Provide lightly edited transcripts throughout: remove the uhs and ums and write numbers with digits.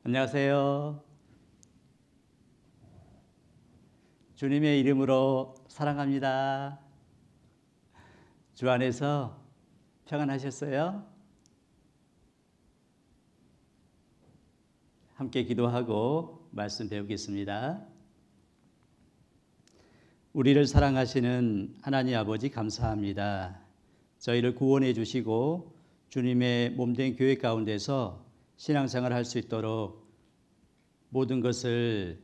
안녕하세요. 주님의 이름으로 사랑합니다. 주 안에서 평안하셨어요? 함께 기도하고 말씀 배우겠습니다. 우리를 사랑하시는 하나님 아버지 감사합니다. 저희를 구원해 주시고 주님의 몸된 교회 가운데서 신앙생활을 할 수 있도록 모든 것을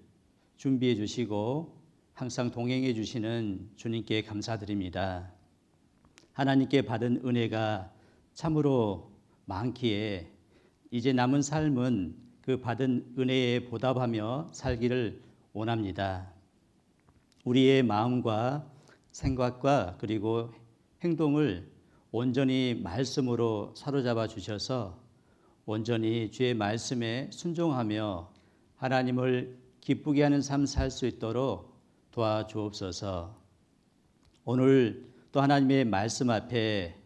준비해 주시고 항상 동행해 주시는 주님께 감사드립니다. 하나님께 받은 은혜가 참으로 많기에 이제 남은 삶은 그 받은 은혜에 보답하며 살기를 원합니다. 우리의 마음과 생각과 그리고 행동을 온전히 말씀으로 사로잡아 주셔서 온전히 주의 말씀에 순종하며 하나님을 기쁘게 하는 삶 살 수 있도록 도와주옵소서. 오늘 또 하나님의 말씀 앞에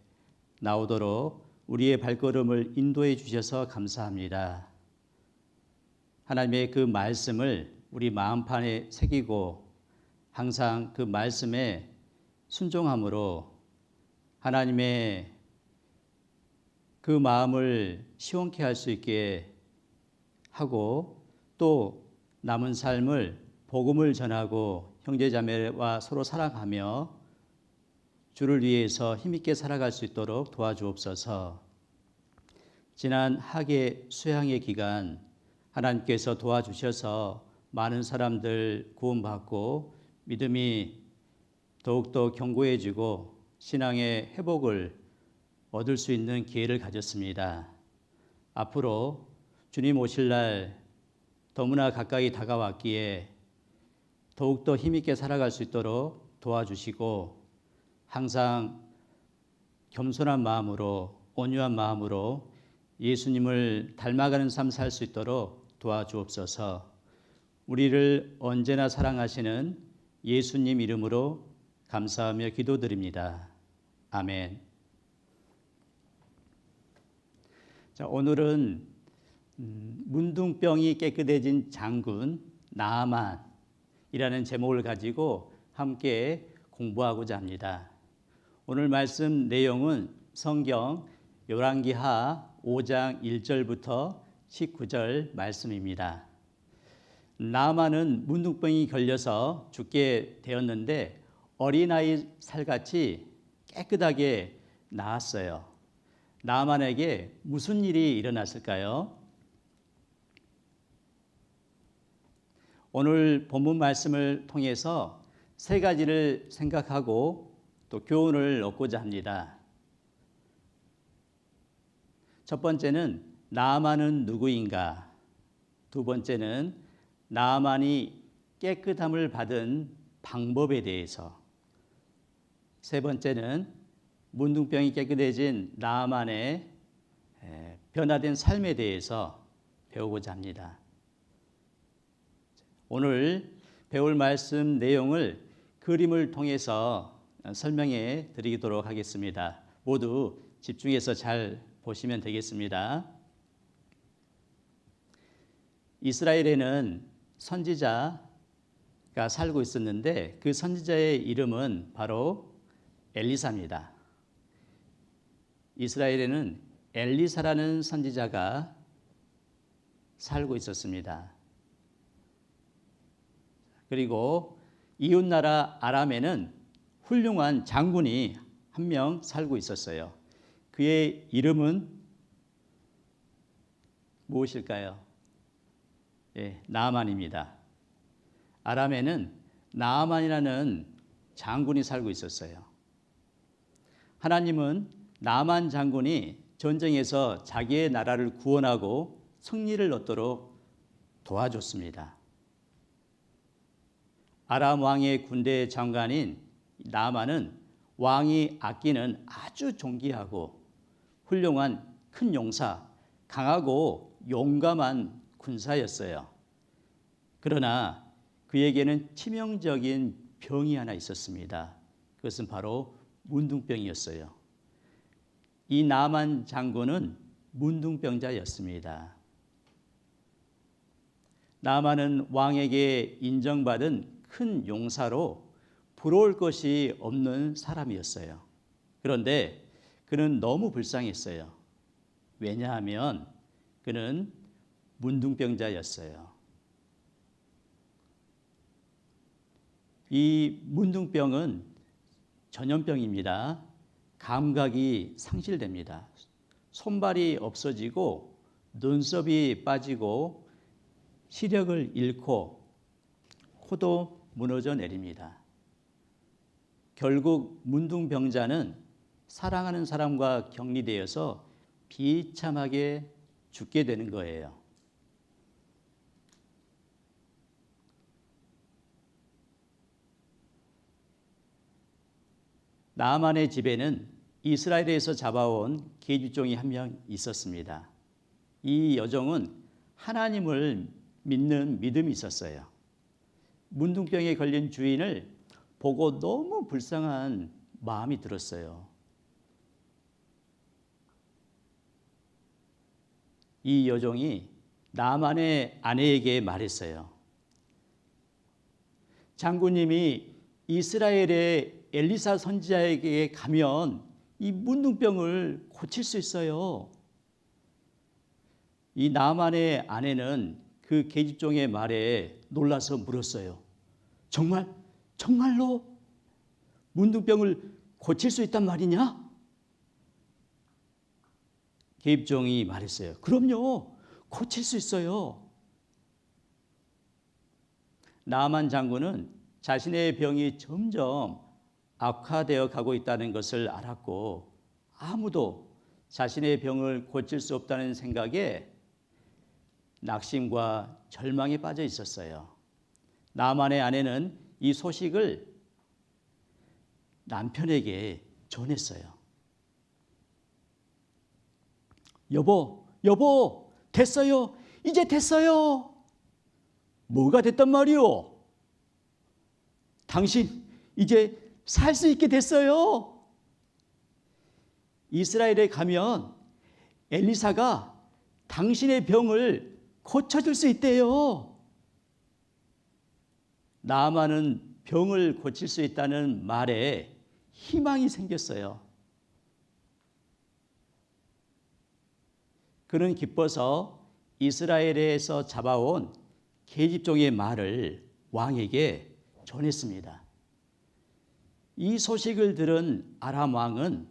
나오도록 우리의 발걸음을 인도해 주셔서 감사합니다. 하나님의 그 말씀을 우리 마음판에 새기고 항상 그 말씀에 순종함으로 하나님의 그 마음을 시원케 할 수 있게 하고 또 남은 삶을 복음을 전하고 형제자매와 서로 사랑하며 주를 위해서 힘있게 살아갈 수 있도록 도와주옵소서. 지난 학예 수양의 기간 하나님께서 도와주셔서 많은 사람들 구원받고 믿음이 더욱더 견고해지고 신앙의 회복을 얻을 수 있는 기회를 가졌습니다. 앞으로 주님 오실 날 너무나 가까이 다가왔기에 더욱더 힘있게 살아갈 수 있도록 도와주시고 항상 겸손한 마음으로 온유한 마음으로 예수님을 닮아가는 삶 살 수 있도록 도와주옵소서. 우리를 언제나 사랑하시는 예수님 이름으로 감사하며 기도드립니다. 아멘. 자, 오늘은 문둥병이 깨끗해진 장군 나아만이라는 제목을 가지고 함께 공부하고자 합니다. 오늘 말씀 내용은 성경 열왕기하 5장 1절부터 19절 말씀입니다. 나아만은 문둥병이 걸려서 죽게 되었는데 어린아이 살같이 깨끗하게 나았어요. 나아만에게 무슨 일이 일어났을까요? 오늘 본문 말씀을 통해서 세 가지를 생각하고 또 교훈을 얻고자 합니다. 첫 번째는 나아만은 누구인가? 두 번째는 나아만이 깨끗함을 받은 방법에 대해서, 세 번째는 문둥병이 깨끗해진 나아만의 변화된 삶에 대해서 배우고자 합니다. 오늘 배울 말씀 내용을 그림을 통해서 설명해 드리도록 하겠습니다. 모두 집중해서 잘 보시면 되겠습니다. 이스라엘에는 선지자가 살고 있었는데 그 선지자의 이름은 바로 엘리사입니다. 이스라엘에는 엘리사라는 선지자가 살고 있었습니다. 그리고 이웃나라 아람에는 훌륭한 장군이 한 명 살고 있었어요. 그의 이름은 무엇일까요? 나아만입니다. 아람에는 나아만이라는 장군이 살고 있었어요. 하나님은 나아만 장군이 전쟁에서 자기의 나라를 구원하고 승리를 얻도록 도와줬습니다. 아람 왕의 군대 장관인 나아만은 왕이 아끼는 아주 존귀하고 훌륭한 큰 용사, 강하고 용감한 군사였어요. 그러나 그에게는 치명적인 병이 하나 있었습니다. 그것은 바로 문둥병이었어요. 이 나아만 장군은 문둥병자였습니다. 나아만은 왕에게 인정받은 큰 용사로 부러울 것이 없는 사람이었어요. 그런데 그는 너무 불쌍했어요. 왜냐하면 그는 문둥병자였어요. 이 문둥병은 전염병입니다. 감각이 상실됩니다. 손발이 없어지고 눈썹이 빠지고 시력을 잃고 코도 무너져 내립니다. 결국 문둥병자는 사랑하는 사람과 격리되어서 비참하게 죽게 되는 거예요. 나아만의 집에는 이스라엘에서 잡아온 계집종이 한 명 있었습니다. 이 여종은 하나님을 믿는 믿음이 있었어요. 문둥병에 걸린 주인을 보고 너무 불쌍한 마음이 들었어요. 이 여종이 나아만의 아내에게 말했어요. 장군님이 이스라엘의 엘리사 선지자에게 가면 이 문둥병을 고칠 수 있어요. 이 나아만의 아내는 그 계집종의 말에 놀라서 물었어요. 정말로 문둥병을 고칠 수 있단 말이냐? 계집종이 말했어요. 그럼요, 고칠 수 있어요. 나아만 장군은 자신의 병이 점점 악화되어 가고 있다는 것을 알았고 아무도 자신의 병을 고칠 수 없다는 생각에 낙심과 절망에 빠져 있었어요. 나아만의 아내는 이 소식을 남편에게 전했어요. 여보, 됐어요. 이제 됐어요. 뭐가 됐단 말이오? 당신 이제 살 수 있게 됐어요. 이스라엘에 가면 엘리사가 당신의 병을 고쳐줄 수 있대요. 나아만은 병을 고칠 수 있다는 말에 희망이 생겼어요. 그는 기뻐서 이스라엘에서 잡아온 계집종의 말을 왕에게 전했습니다. 이 소식을 들은 아람 왕은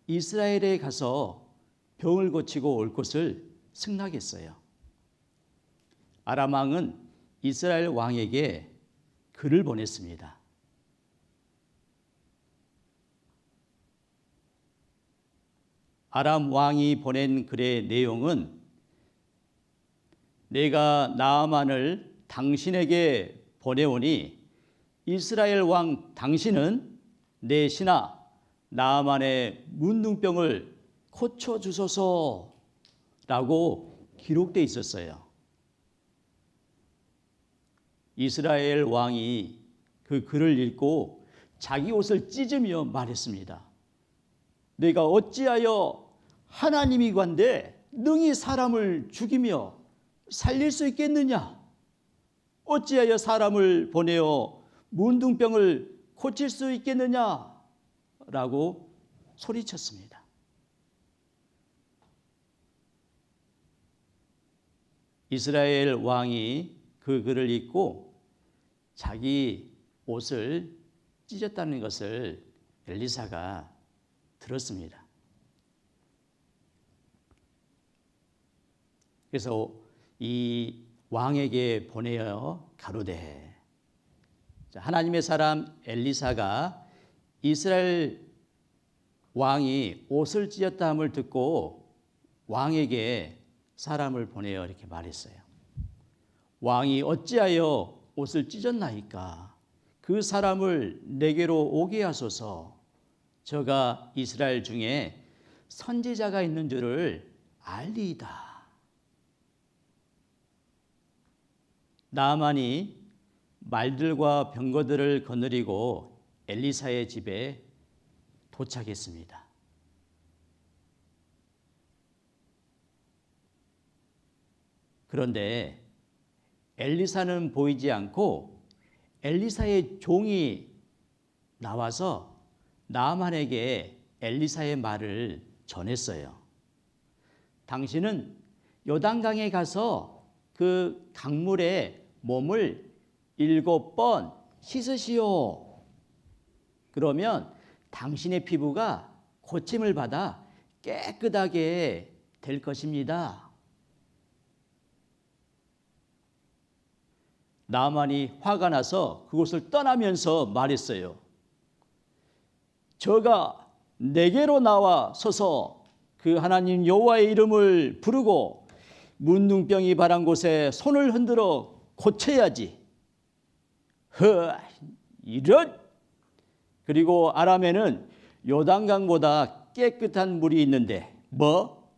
이스라엘에 가서 병을 고치고 올 것을 승낙했어요. 아람 왕은 이스라엘 왕에게 글을 보냈습니다. 아람 왕이 보낸 글의 내용은 내가 나아만을 당신에게 보내오니 이스라엘 왕 당신은 내 신하 나아만의 문둥병을 고쳐주소서라고 기록되어 있었어요. 이스라엘 왕이 그 글을 읽고 자기 옷을 찢으며 말했습니다. 내가 어찌하여 하나님이관대 능히 사람을 죽이며 살릴 수 있겠느냐? 어찌하여 사람을 보내어 문둥병을 고칠 수 있겠느냐? 라고 소리쳤습니다. 이스라엘 왕이 그 글을 읽고 자기 옷을 찢었다는 것을 엘리사가 들었습니다. 그래서 이 왕에게 보내어 가로되 하나님의 사람 엘리사가 이스라엘 왕이 옷을 찢었다함을 듣고 왕에게 사람을 보내어 이렇게 말했어요. 왕이 어찌하여 옷을 찢었나이까? 그 사람을 내게로 오게 하소서. 저가 이스라엘 중에 선지자가 있는 줄을 알리이다. 나아만이 말들과 병거들을 거느리고 엘리사의 집에 도착했습니다. 그런데 엘리사는 보이지 않고 엘리사의 종이 나와서 나아만에게 엘리사의 말을 전했어요. 당신은 요단강에 가서 그 강물에 몸을 7번 씻으시오. 그러면 당신의 피부가 고침을 받아 깨끗하게 될 것입니다. 나아만이 화가 나서 그곳을 떠나면서 말했어요. 저가 내게로 나와 서서 그 하나님 여호와의 이름을 부르고 문둥병이 발한 곳에 손을 흔들어 고쳐야지. 이런! 그리고 아람에는 요단강보다 깨끗한 물이 있는데 뭐?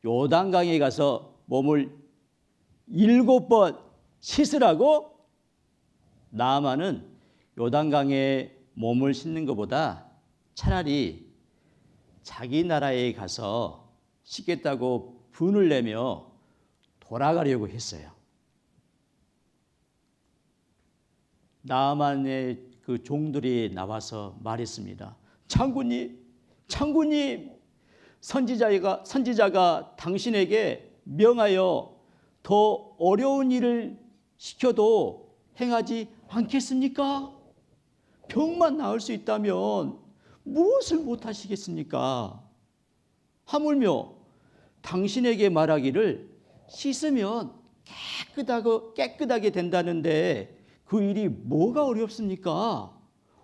요단강에 가서 몸을 7번 씻으라고? 나아만은 요단강에 몸을 씻는 것보다 차라리 자기 나라에 가서 씻겠다고 분을 내며 돌아가려고 했어요. 나아만의 그 종들이 나와서 말했습니다. 장군님, 선지자가 당신에게 명하여 더 어려운 일을 시켜도 행하지 않겠습니까? 병만 나을 수 있다면 무엇을 못하시겠습니까? 하물며 당신에게 말하기를 씻으면 깨끗하게 된다는데 그 일이 뭐가 어렵습니까?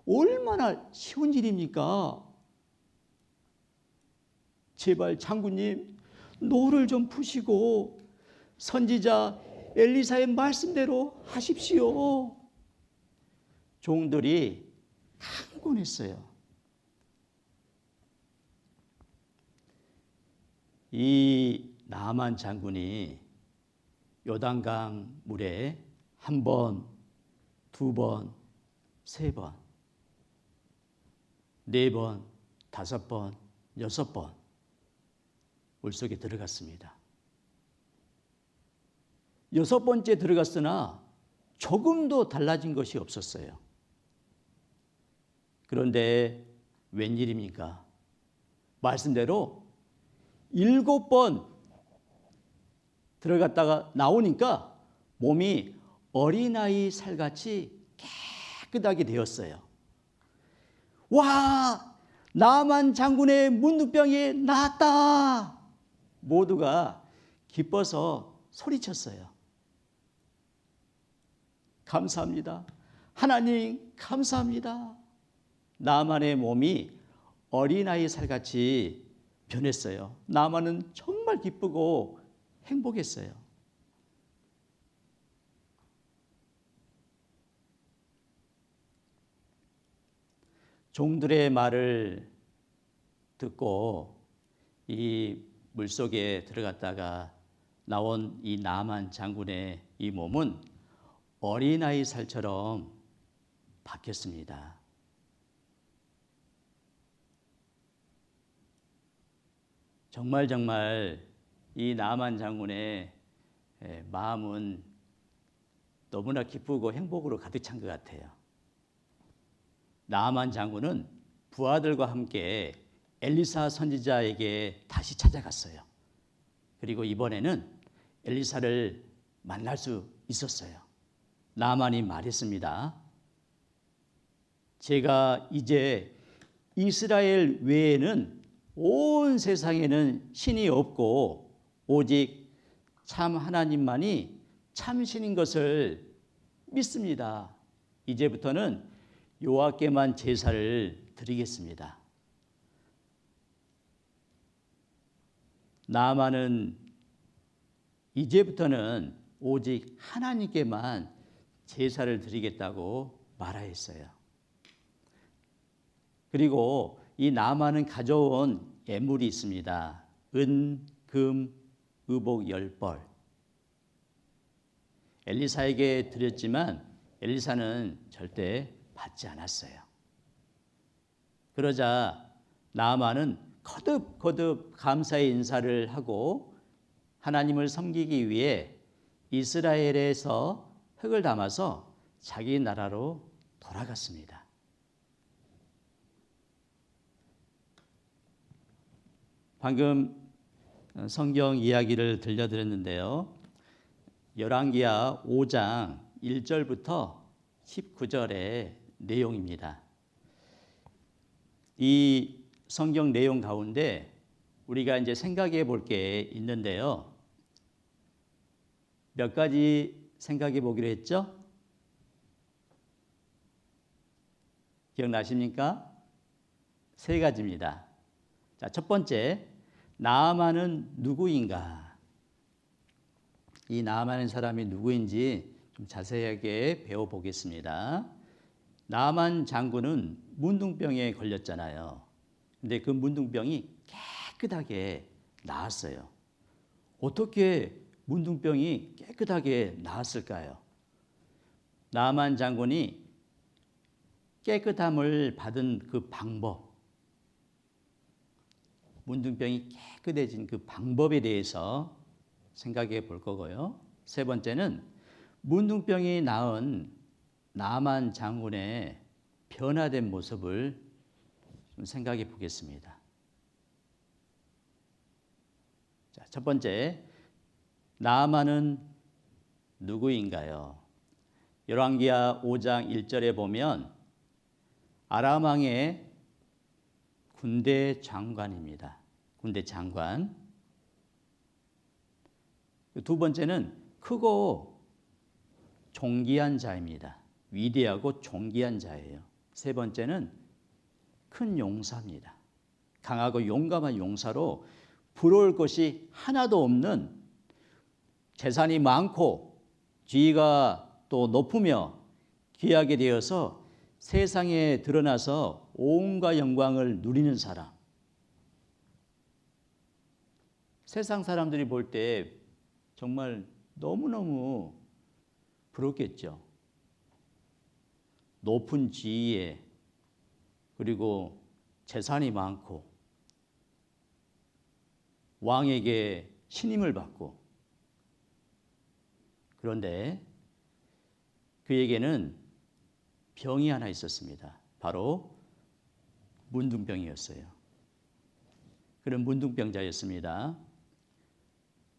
얼마나 쉬운 일입니까? 제발 장군님, 노를 좀 푸시고 선지자 엘리사의 말씀대로 하십시오. 종들이 강권했어요. 이 나아만 장군이 요단강 물에 1번, 2번, 3번, 4번, 5번, 6번 물속에 들어갔습니다. 6번째 들어갔으나 조금도 달라진 것이 없었어요. 그런데 웬일입니까? 말씀대로 7번 들어갔다가 나오니까 몸이 어린아이 살같이 깨끗하게 되었어요. 와! 나아만 장군의 문둥병이 나았다! 모두가 기뻐서 소리쳤어요. 감사합니다. 하나님 감사합니다. 나아만의 몸이 어린아이 살같이 변했어요. 나아만은 정말 기쁘고 행복했어요. 종들의 말을 듣고 이 물속에 들어갔다가 나온 이 나아만 장군의 이 몸은 어린아이 살처럼 바뀌었습니다. 정말 이 나아만 장군의 마음은 너무나 기쁘고 행복으로 가득 찬 것 같아요. 나아만 장군은 부하들과 함께 엘리사 선지자에게 다시 찾아갔어요. 그리고 이번에는 엘리사를 만날 수 있었어요. 나아만이 말했습니다. 제가 이제 이스라엘 외에는 온 세상에는 신이 없고 오직 참 하나님만이 참 신인 것을 믿습니다. 이제부터는 여호와께만 제사를 드리겠습니다. 나아만은 이제부터는 오직 하나님께만 제사를 드리겠다고 말하였어요. 그리고 이 나아만은 가져온 예물이 있습니다. 은, 금, 의복 10벌. 엘리사에게 드렸지만 엘리사는 절대 받지 않았어요. 그러자 나아만은 거듭 감사의 인사를 하고 하나님을 섬기기 위해 이스라엘에서 흙을 담아서 자기 나라로 돌아갔습니다. 방금 성경 이야기를 들려드렸는데요. 열왕기하 5장 1절부터 19절의 내용입니다. 이 성경 내용 가운데 우리가 이제 생각해 볼 게 있는데요. 몇 가지 생각해 보기로 했죠? 기억나십니까? 3가지입니다. 자, 첫 번째, 나아만은 누구인가? 이 나아만이라는 사람이 누구인지 좀 자세하게 배워보겠습니다. 나아만 장군은 문둥병에 걸렸잖아요. 근데 그 문둥병이 깨끗하게 나았어요. 어떻게 문둥병이 깨끗하게 나았을까요? 나아만 장군이 깨끗함을 받은 그 방법, 문둥병이 깨끗해진 그 방법에 대해서 생각해 볼 거고요. 3번째는 문둥병이 나은 나아만 장군의 변화된 모습을 좀 생각해 보겠습니다. 자, 첫 번째, 나아만은 누구인가요? 열왕기하 5장 1절에 보면 아람 왕의 군대 장관입니다. 군대 장관. 2번째는 크고 존귀한 자입니다. 위대하고 존귀한 자예요. 3번째는 큰 용사입니다. 강하고 용감한 용사로 부러울 것이 하나도 없는, 재산이 많고 지위가 또 높으며 귀하게 되어서 세상에 드러나서 온갖 영광을 누리는 사람. 세상 사람들이 볼 때 정말 너무너무 부럽겠죠. 높은 지위에, 그리고 재산이 많고 왕에게 신임을 받고. 그런데 그에게는 병이 하나 있었습니다. 바로 문둥병이었어요. 그런 문둥병자였습니다.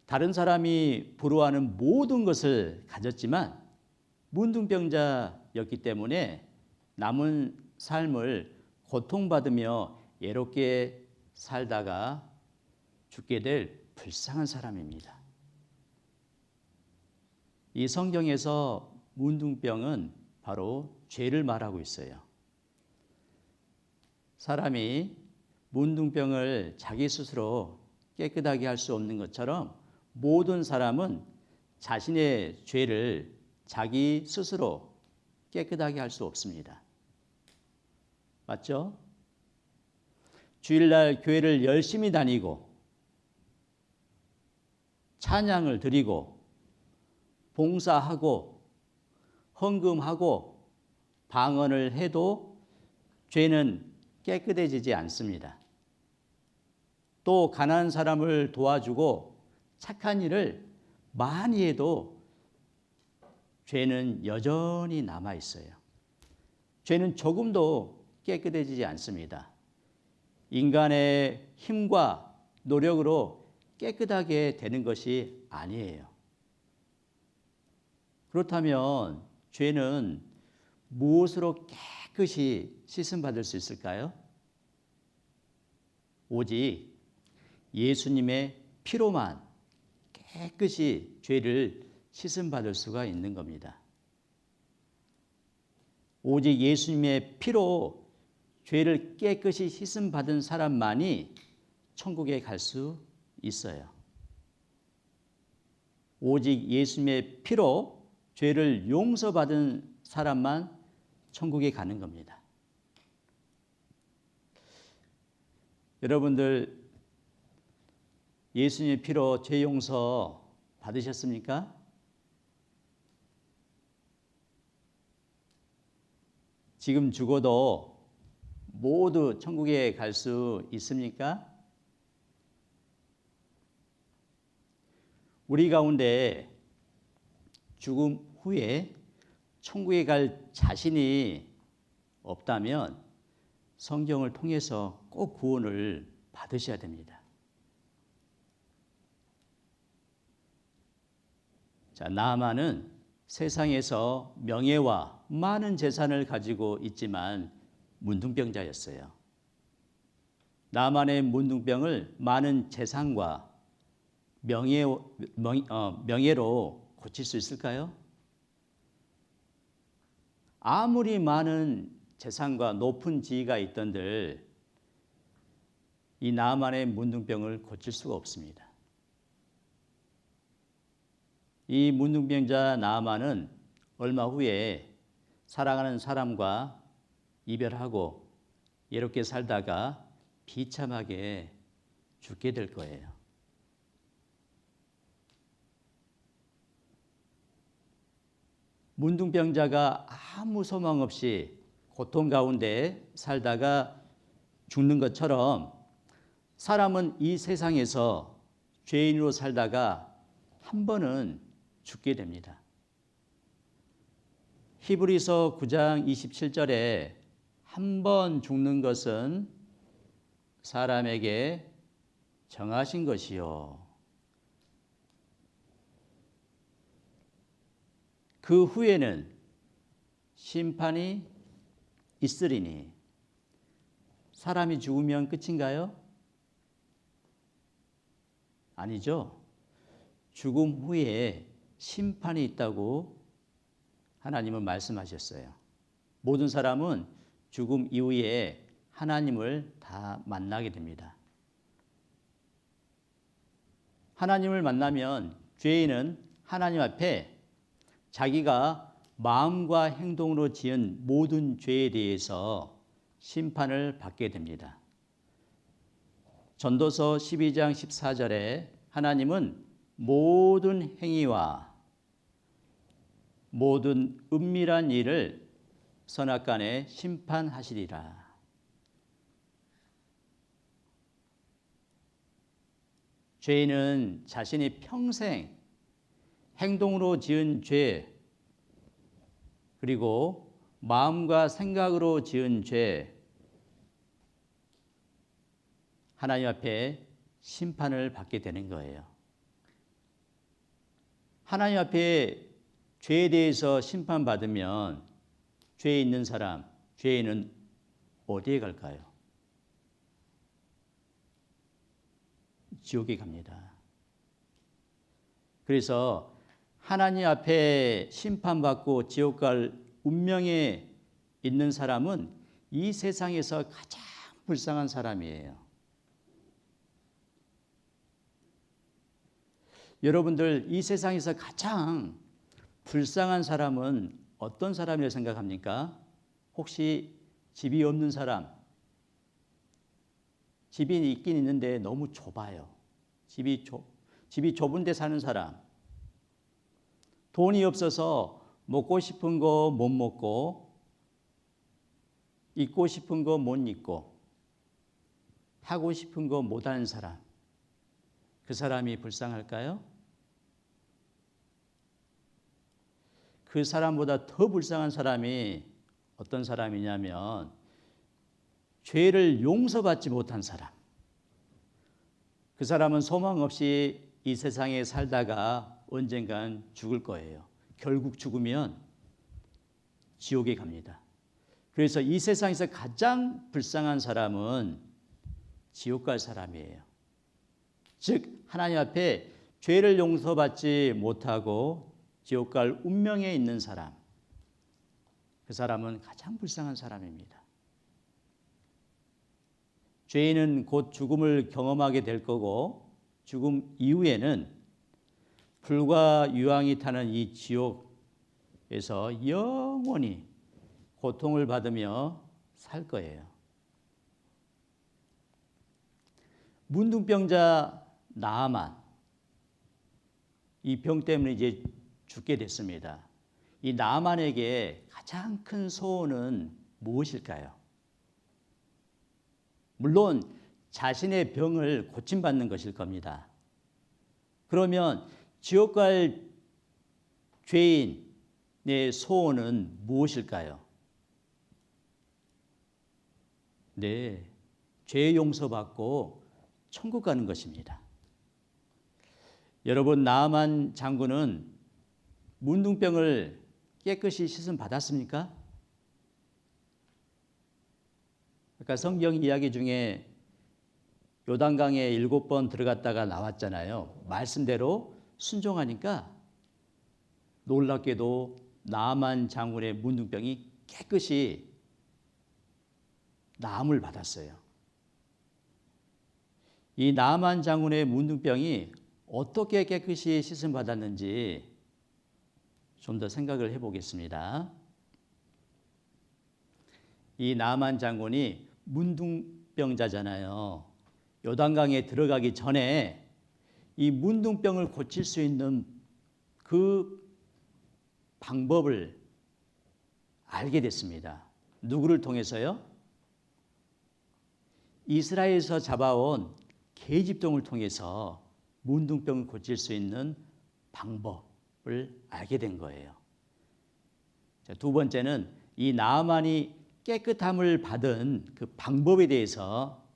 다른 사람이 부러워하는 모든 것을 가졌지만 문둥병자였기 때문에 남은 삶을 고통받으며 외롭게 살다가 죽게 될 불쌍한 사람입니다. 이 성경에서 문둥병은 바로 죄를 말하고 있어요. 사람이 문둥병을 자기 스스로 깨끗하게 할 수 없는 것처럼 모든 사람은 자신의 죄를 자기 스스로 깨끗하게 할 수 없습니다. 맞죠? 주일날 교회를 열심히 다니고 찬양을 드리고 봉사하고 헌금하고 방언을 해도 죄는 깨끗해지지 않습니다. 또 가난한 사람을 도와주고 착한 일을 많이 해도 죄는 여전히 남아 있어요. 죄는 조금도 깨끗해지지 않습니다. 인간의 힘과 노력으로 깨끗하게 되는 것이 아니에요. 그렇다면 죄는 무엇으로 깨끗이 씻음받을 수 있을까요? 오직 예수님의 피로만 깨끗이 죄를 씻음받을 수가 있는 겁니다. 오직 예수님의 피로 죄를 깨끗이 씻음받은 사람만이 천국에 갈 수 있어요. 오직 예수님의 피로 죄를 용서받은 사람만 천국에 가는 겁니다. 여러분들 예수님의 피로 죄 용서 받으셨습니까? 지금 죽어도 모두 천국에 갈 수 있습니까? 우리 가운데 죽음 후에 천국에 갈 자신이 없다면 성경을 통해서 꼭 구원을 받으셔야 됩니다. 자, 나아만은 세상에서 명예와 많은 재산을 가지고 있지만 문둥병자였어요. 나아만의 문둥병을 많은 재산과 명예로 고칠 수 있을까요? 아무리 많은 재산과 높은 지위가 있던들 이 나아만의 문둥병을 고칠 수가 없습니다. 이 문둥병자 나아만은 얼마 후에 사랑하는 사람과 이별하고 외롭게 살다가 비참하게 죽게 될 거예요. 문둥병자가 아무 소망 없이 고통 가운데 살다가 죽는 것처럼 사람은 이 세상에서 죄인으로 살다가 한 번은 죽게 됩니다. 히브리서 9장 27절에 한 번 죽는 것은 사람에게 정하신 것이요. 그 후에는 심판이 있으리니. 사람이 죽으면 끝인가요? 아니죠. 죽음 후에 심판이 있다고 하나님은 말씀하셨어요. 모든 사람은 죽음 이후에 하나님을 다 만나게 됩니다. 하나님을 만나면 죄인은 하나님 앞에 자기가 마음과 행동으로 지은 모든 죄에 대해서 심판을 받게 됩니다. 전도서 12장 14절에 하나님은 모든 행위와 모든 은밀한 일을 선악간에 심판하시리라. 죄인은 자신이 평생 행동으로 지은 죄, 그리고 마음과 생각으로 지은 죄, 하나님 앞에 심판을 받게 되는 거예요. 하나님 앞에 죄에 대해서 심판받으면 죄에 있는 사람, 죄인은 어디에 갈까요? 지옥에 갑니다. 그래서 하나님 앞에 심판받고 지옥 갈 운명에 있는 사람은 이 세상에서 가장 불쌍한 사람이에요. 여러분들, 이 세상에서 가장 불쌍한 사람은 어떤 사람이라고 생각합니까? 혹시 집이 없는 사람, 집이 있긴 있는데 너무 좁아요. 집이 좁은 데 사는 사람, 돈이 없어서 먹고 싶은 거 못 먹고, 입고 싶은 거 못 입고, 하고 싶은 거 못 하는 사람, 그 사람이 불쌍할까요? 그 사람보다 더 불쌍한 사람이 어떤 사람이냐면 죄를 용서받지 못한 사람. 그 사람은 소망 없이 이 세상에 살다가 언젠간 죽을 거예요. 결국 죽으면 지옥에 갑니다. 그래서 이 세상에서 가장 불쌍한 사람은 지옥 갈 사람이에요. 즉 하나님 앞에 죄를 용서받지 못하고 지옥 갈 운명에 있는 사람, 그 사람은 가장 불쌍한 사람입니다. 죄인은 곧 죽음을 경험하게 될 거고, 죽음 이후에는 불과 유황이 타는 이 지옥에서 영원히 고통을 받으며 살 거예요. 문둥병자 나아만, 이 병 때문에 이제 죽게 됐습니다. 이 나아만에게 가장 큰 소원은 무엇일까요? 물론 자신의 병을 고침받는 것일 겁니다. 그러면 지옥 갈 죄인 소원은 무엇일까요? 네, 죄 용서받고 천국 가는 것입니다. 여러분, 나아만 장군은 문둥병을 깨끗이 씻음 받았습니까? 아까 성경 이야기 중에 요단강에 7번 들어갔다가 나왔잖아요. 말씀대로 순종하니까 놀랍게도 나아만 장군의 문둥병이 깨끗이 나음을 받았어요. 이 나아만 장군의 문둥병이 어떻게 깨끗이 씻음 받았는지 좀 더 생각을 해보겠습니다. 이 나아만 장군이 문둥병자잖아요. 요단강에 들어가기 전에 이 문둥병을 고칠 수 있는 그 방법을 알게 됐습니다. 누구를 통해서요? 이스라엘에서 잡아온 계집종을 통해서 문둥병을 고칠 수 있는 방법을 알게 된 거예요. 자, 두 번째는 이 나아만이 깨끗함을 받은 그 방법에 대해서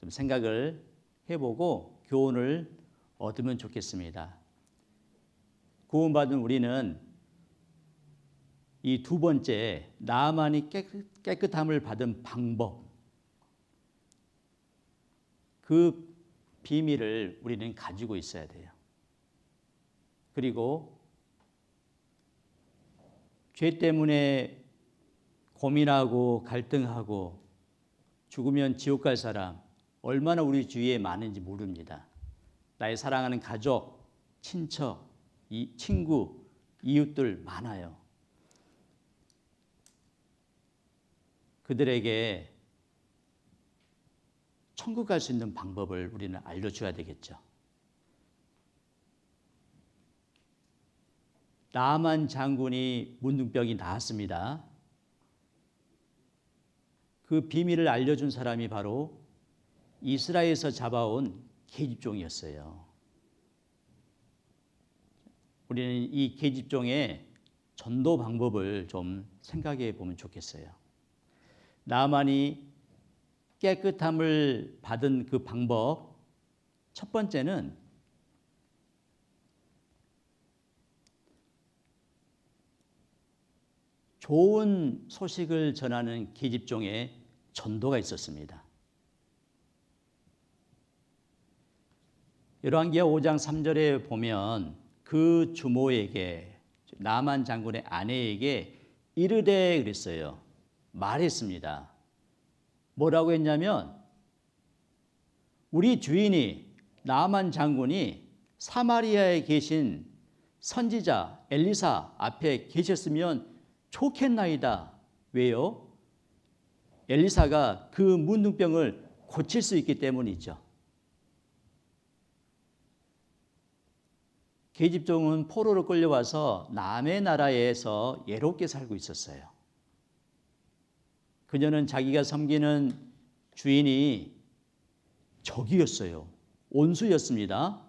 좀 생각을 해보고 교훈을 얻으면 좋겠습니다. 구원받은 우리는 이 두 번째 나아만이 깨끗함을 받은 방법, 그 비밀을 우리는 가지고 있어야 돼요. 그리고 죄 때문에 고민하고 갈등하고 죽으면 지옥 갈 사람 얼마나 우리 주위에 많은지 모릅니다. 나의 사랑하는 가족, 친척, 친구, 이웃들 많아요. 그들에게 천국 갈 수 있는 방법을 우리는 알려줘야 되겠죠. 나아만 장군이 문둥병이 나았습니다. 그 비밀을 알려준 사람이 바로 이스라엘에서 잡아온 계집종이었어요. 우리는 이 계집종의 전도 방법을 좀 생각해 보면 좋겠어요. 나아만이 깨끗함을 받은 그 방법, 첫 번째는 좋은 소식을 전하는 계집종의 전도가 있었습니다. 열왕기하 5장 3절에 보면 그 주모에게, 나아만 장군의 아내에게 이르되 그랬어요. 말했습니다. 뭐라고 했냐면 우리 주인이 나아만 장군이 사마리아에 계신 선지자 엘리사 앞에 계셨으면 좋겠나이다. 왜요? 엘리사가 그 문둥병을 고칠 수 있기 때문이죠. 계집종은 포로로 끌려와서 남의 나라에서 예롭게 살고 있었어요. 그녀는 자기가 섬기는 주인이 적이었어요. 온수였습니다.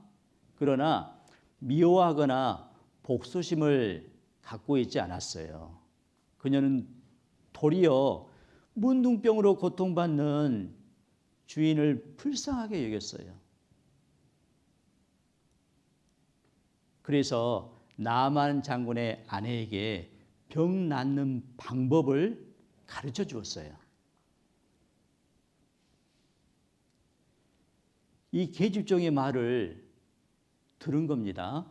그러나 미워하거나 복수심을 갖고 있지 않았어요. 그녀는 도리어 문둥병으로 고통받는 주인을 불쌍하게 여겼어요. 그래서 나아만 장군의 아내에게 병 낫는 방법을 가르쳐 주었어요. 이 계집종의 말을 들은 겁니다.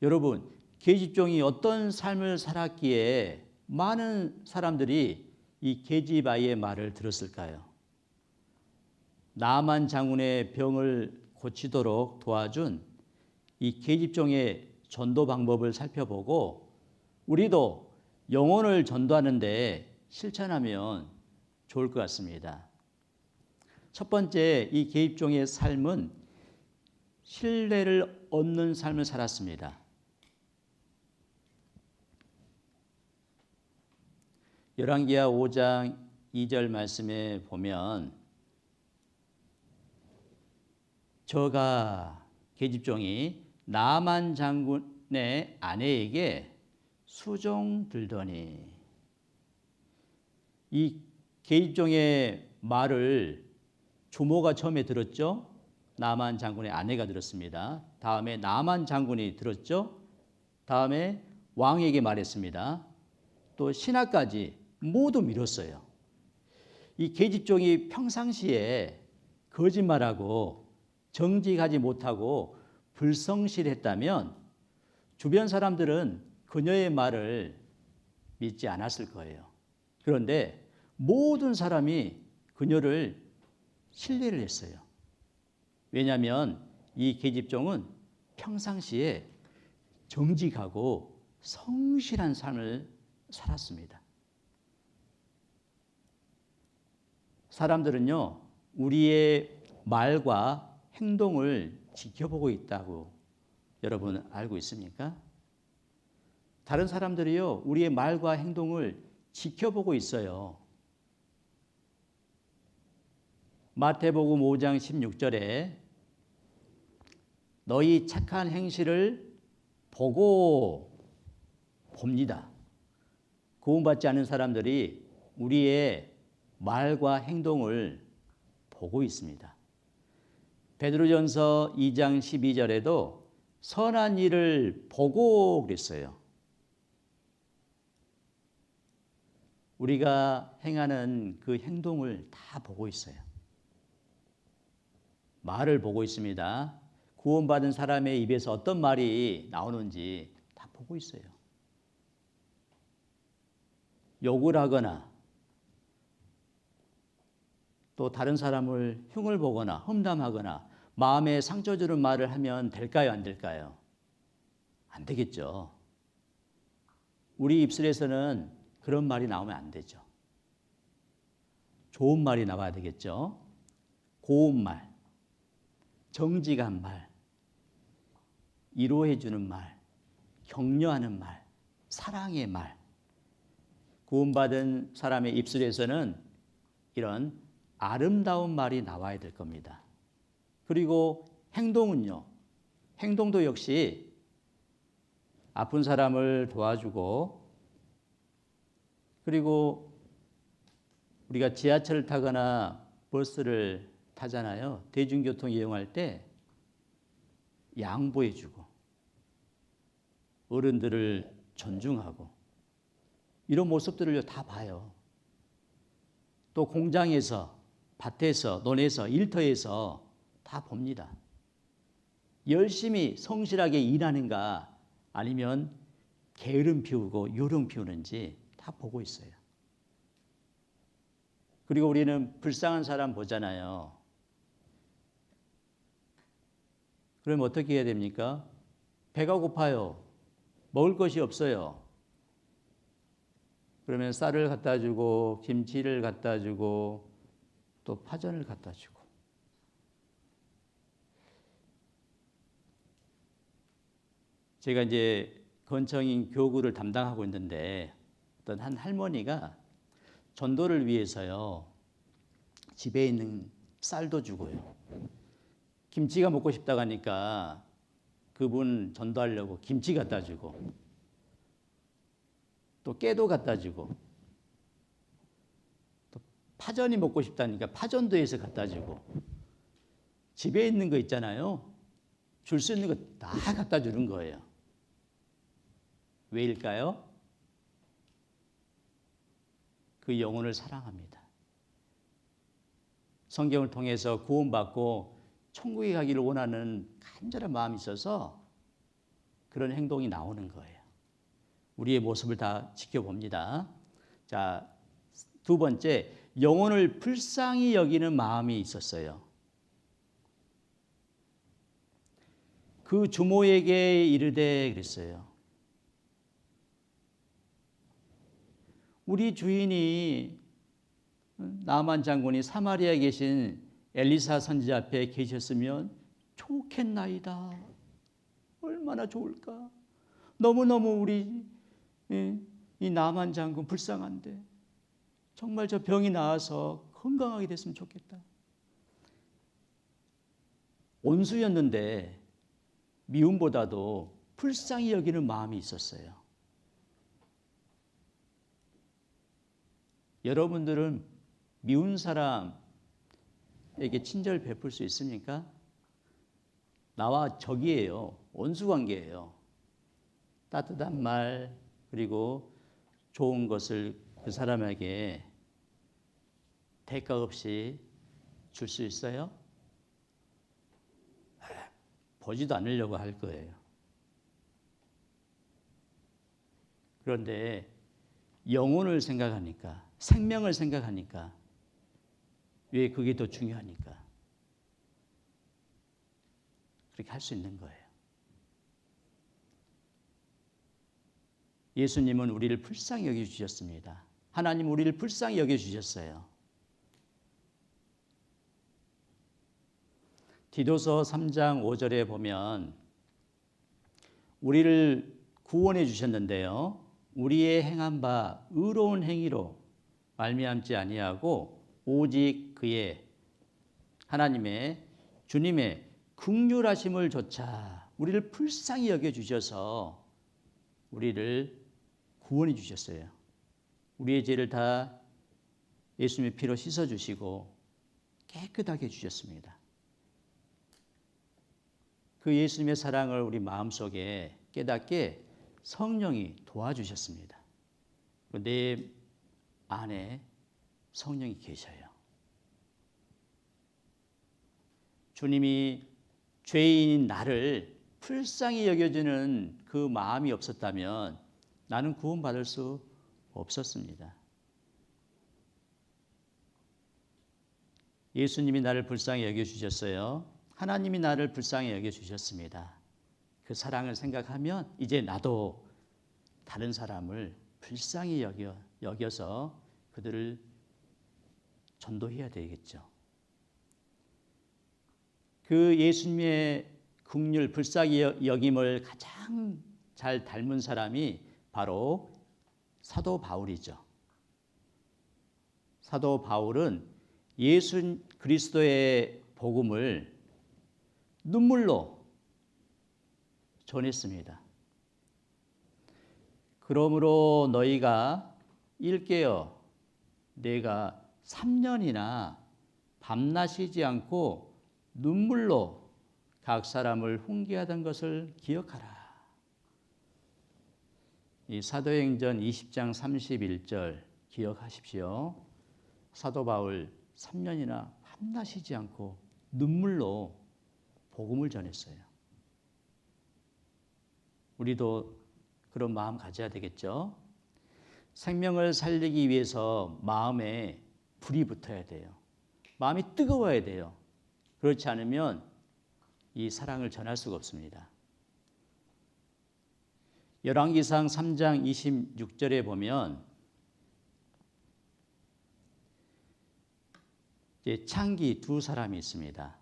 여러분, 계집종이 어떤 삶을 살았기에 많은 사람들이 이 계집 아이의 말을 들었을까요? 나아만 장군의 병을 고치도록 도와준 이 계집종의 전도 방법을 살펴보고 우리도 영혼을 전도하는데 실천하면 좋을 것 같습니다. 첫 번째, 이 계집종의 삶은 신뢰를 얻는 삶을 살았습니다. 열왕기하 5장 2절 말씀에 보면 저가 계집종이 나아만 장군 자신의 아내에게 수종 들더니, 이 계집종의 말을 주모가 처음에 들었죠. 나만 장군의 아내가 들었습니다. 다음에 나만 장군이 들었죠. 다음에 왕에게 말했습니다. 또 신하까지 모두 밀었어요. 이 계집종이 평상시에 거짓말하고 정직하지 못하고 불성실했다면 주변 사람들은 그녀의 말을 믿지 않았을 거예요. 그런데 모든 사람이 그녀를 신뢰를 했어요. 왜냐하면 이 계집종은 평상시에 정직하고 성실한 삶을 살았습니다. 사람들은요, 우리의 말과 행동을 지켜보고 있다고 여러분 알고 있습니까? 다른 사람들이요, 우리의 말과 행동을 지켜보고 있어요. 마태복음 5장 16절에 너희 착한 행실을 보고 봅니다. 구원받지 않은 사람들이 우리의 말과 행동을 보고 있습니다. 베드로전서 2장 12절에도 선한 일을 보고 그랬어요. 우리가 행하는 그 행동을 다 보고 있어요. 말을 보고 있습니다. 구원받은 사람의 입에서 어떤 말이 나오는지 다 보고 있어요. 욕을 하거나 또 다른 사람을 흉을 보거나 험담하거나 마음에 상처 주는 말을 하면 될까요, 안 될까요? 안 되겠죠. 우리 입술에서는 그런 말이 나오면 안 되죠. 좋은 말이 나와야 되겠죠. 고운 말, 정직한 말, 위로해 주는 말, 격려하는 말, 사랑의 말. 구원받은 사람의 입술에서는 이런 아름다운 말이 나와야 될 겁니다. 그리고 행동은요. 행동도 역시 아픈 사람을 도와주고, 그리고 우리가 지하철을 타거나 버스를 타잖아요. 대중교통 이용할 때 양보해주고 어른들을 존중하고 이런 모습들을 다 봐요. 또 공장에서, 밭에서, 논에서, 일터에서 다 봅니다. 열심히 성실하게 일하는가 아니면 게으름 피우고 요령 피우는지 다 보고 있어요. 그리고 우리는 불쌍한 사람 보잖아요. 그럼 어떻게 해야 됩니까? 배가 고파요. 먹을 것이 없어요. 그러면 쌀을 갖다 주고 김치를 갖다 주고 또 파전을 갖다 주고. 제가 이제 건청인 교구를 담당하고 있는데 어떤 한 할머니가 전도를 위해서요. 집에 있는 쌀도 주고요. 김치가 먹고 싶다고 하니까 그분 전도하려고 김치 갖다 주고 또 깨도 갖다 주고 또 파전이 먹고 싶다니까 파전도 해서 갖다 주고 집에 있는 거 있잖아요. 줄 수 있는 거 다 갖다 주는 거예요. 왜일까요? 그 영혼을 사랑합니다. 성경을 통해서 구원받고 천국에 가기를 원하는 간절한 마음이 있어서 그런 행동이 나오는 거예요. 우리의 모습을 다 지켜봅니다. 자, 두 번째, 영혼을 불쌍히 여기는 마음이 있었어요. 그 주모에게 이르되 그랬어요. 우리 주인이 나만 장군이 사마리아에 계신 엘리사 선지자 앞에 계셨으면 좋겠나이다. 얼마나 좋을까. 너무너무 우리 이 나만 장군 불쌍한데 정말 저 병이 나아서 건강하게 됐으면 좋겠다. 온수였는데 미움보다도 불쌍히 여기는 마음이 있었어요. 여러분들은 미운 사람에게 친절을 베풀 수 있습니까? 나와 적이에요. 원수관계예요. 따뜻한 말 그리고 좋은 것을 그 사람에게 대가 없이 줄 수 있어요? 보지도 않으려고 할 거예요. 그런데 영혼을 생각하니까, 생명을 생각하니까, 왜 그게 더 중요하니까 그렇게 할 수 있는 거예요. 예수님은 우리를 불쌍히 여겨주셨습니다. 하나님 우리를 불쌍히 여겨주셨어요. 디도서 3장 5절에 보면 우리를 구원해 주셨는데요. 우리의 행한 바 의로운 행위로 말미암지 아니하고 오직 그의 하나님의 주님의 긍휼하심을 조차 우리를 불쌍히 여겨주셔서 우리를 구원해 주셨어요. 우리의 죄를 다 예수님의 피로 씻어주시고 깨끗하게 해주셨습니다. 그 예수님의 사랑을 우리 마음속에 깨닫게 성령이 도와주셨습니다. 내 안에 성령이 계셔요. 주님이 죄인인 나를 불쌍히 여겨주는 그 마음이 없었다면 나는 구원받을 수 없었습니다. 예수님이 나를 불쌍히 여겨주셨어요. 하나님이 나를 불쌍히 여겨주셨습니다. 그 사랑을 생각하면 이제 나도 다른 사람을 불쌍히 여겨서 그들을 전도해야 되겠죠. 그 예수님의 긍휼, 불쌍히 여김을 가장 잘 닮은 사람이 바로 사도 바울이죠. 사도 바울은 예수 그리스도의 복음을 눈물로 전했습니다. 그러므로 너희가 일깨어 내가 3년이나 밤낮이지 않고 눈물로 각 사람을 훈계하던 것을 기억하라. 이 사도행전 20장 31절 기억하십시오. 사도 바울 3년이나 밤낮이지 않고 눈물로 복음을 전했어요. 우리도 그런 마음 가져야 되겠죠. 생명을 살리기 위해서 마음에 불이 붙어야 돼요. 마음이 뜨거워야 돼요. 그렇지 않으면 이 사랑을 전할 수가 없습니다. 열왕기상 3장 26절에 보면 이제 창기 두 사람이 있습니다.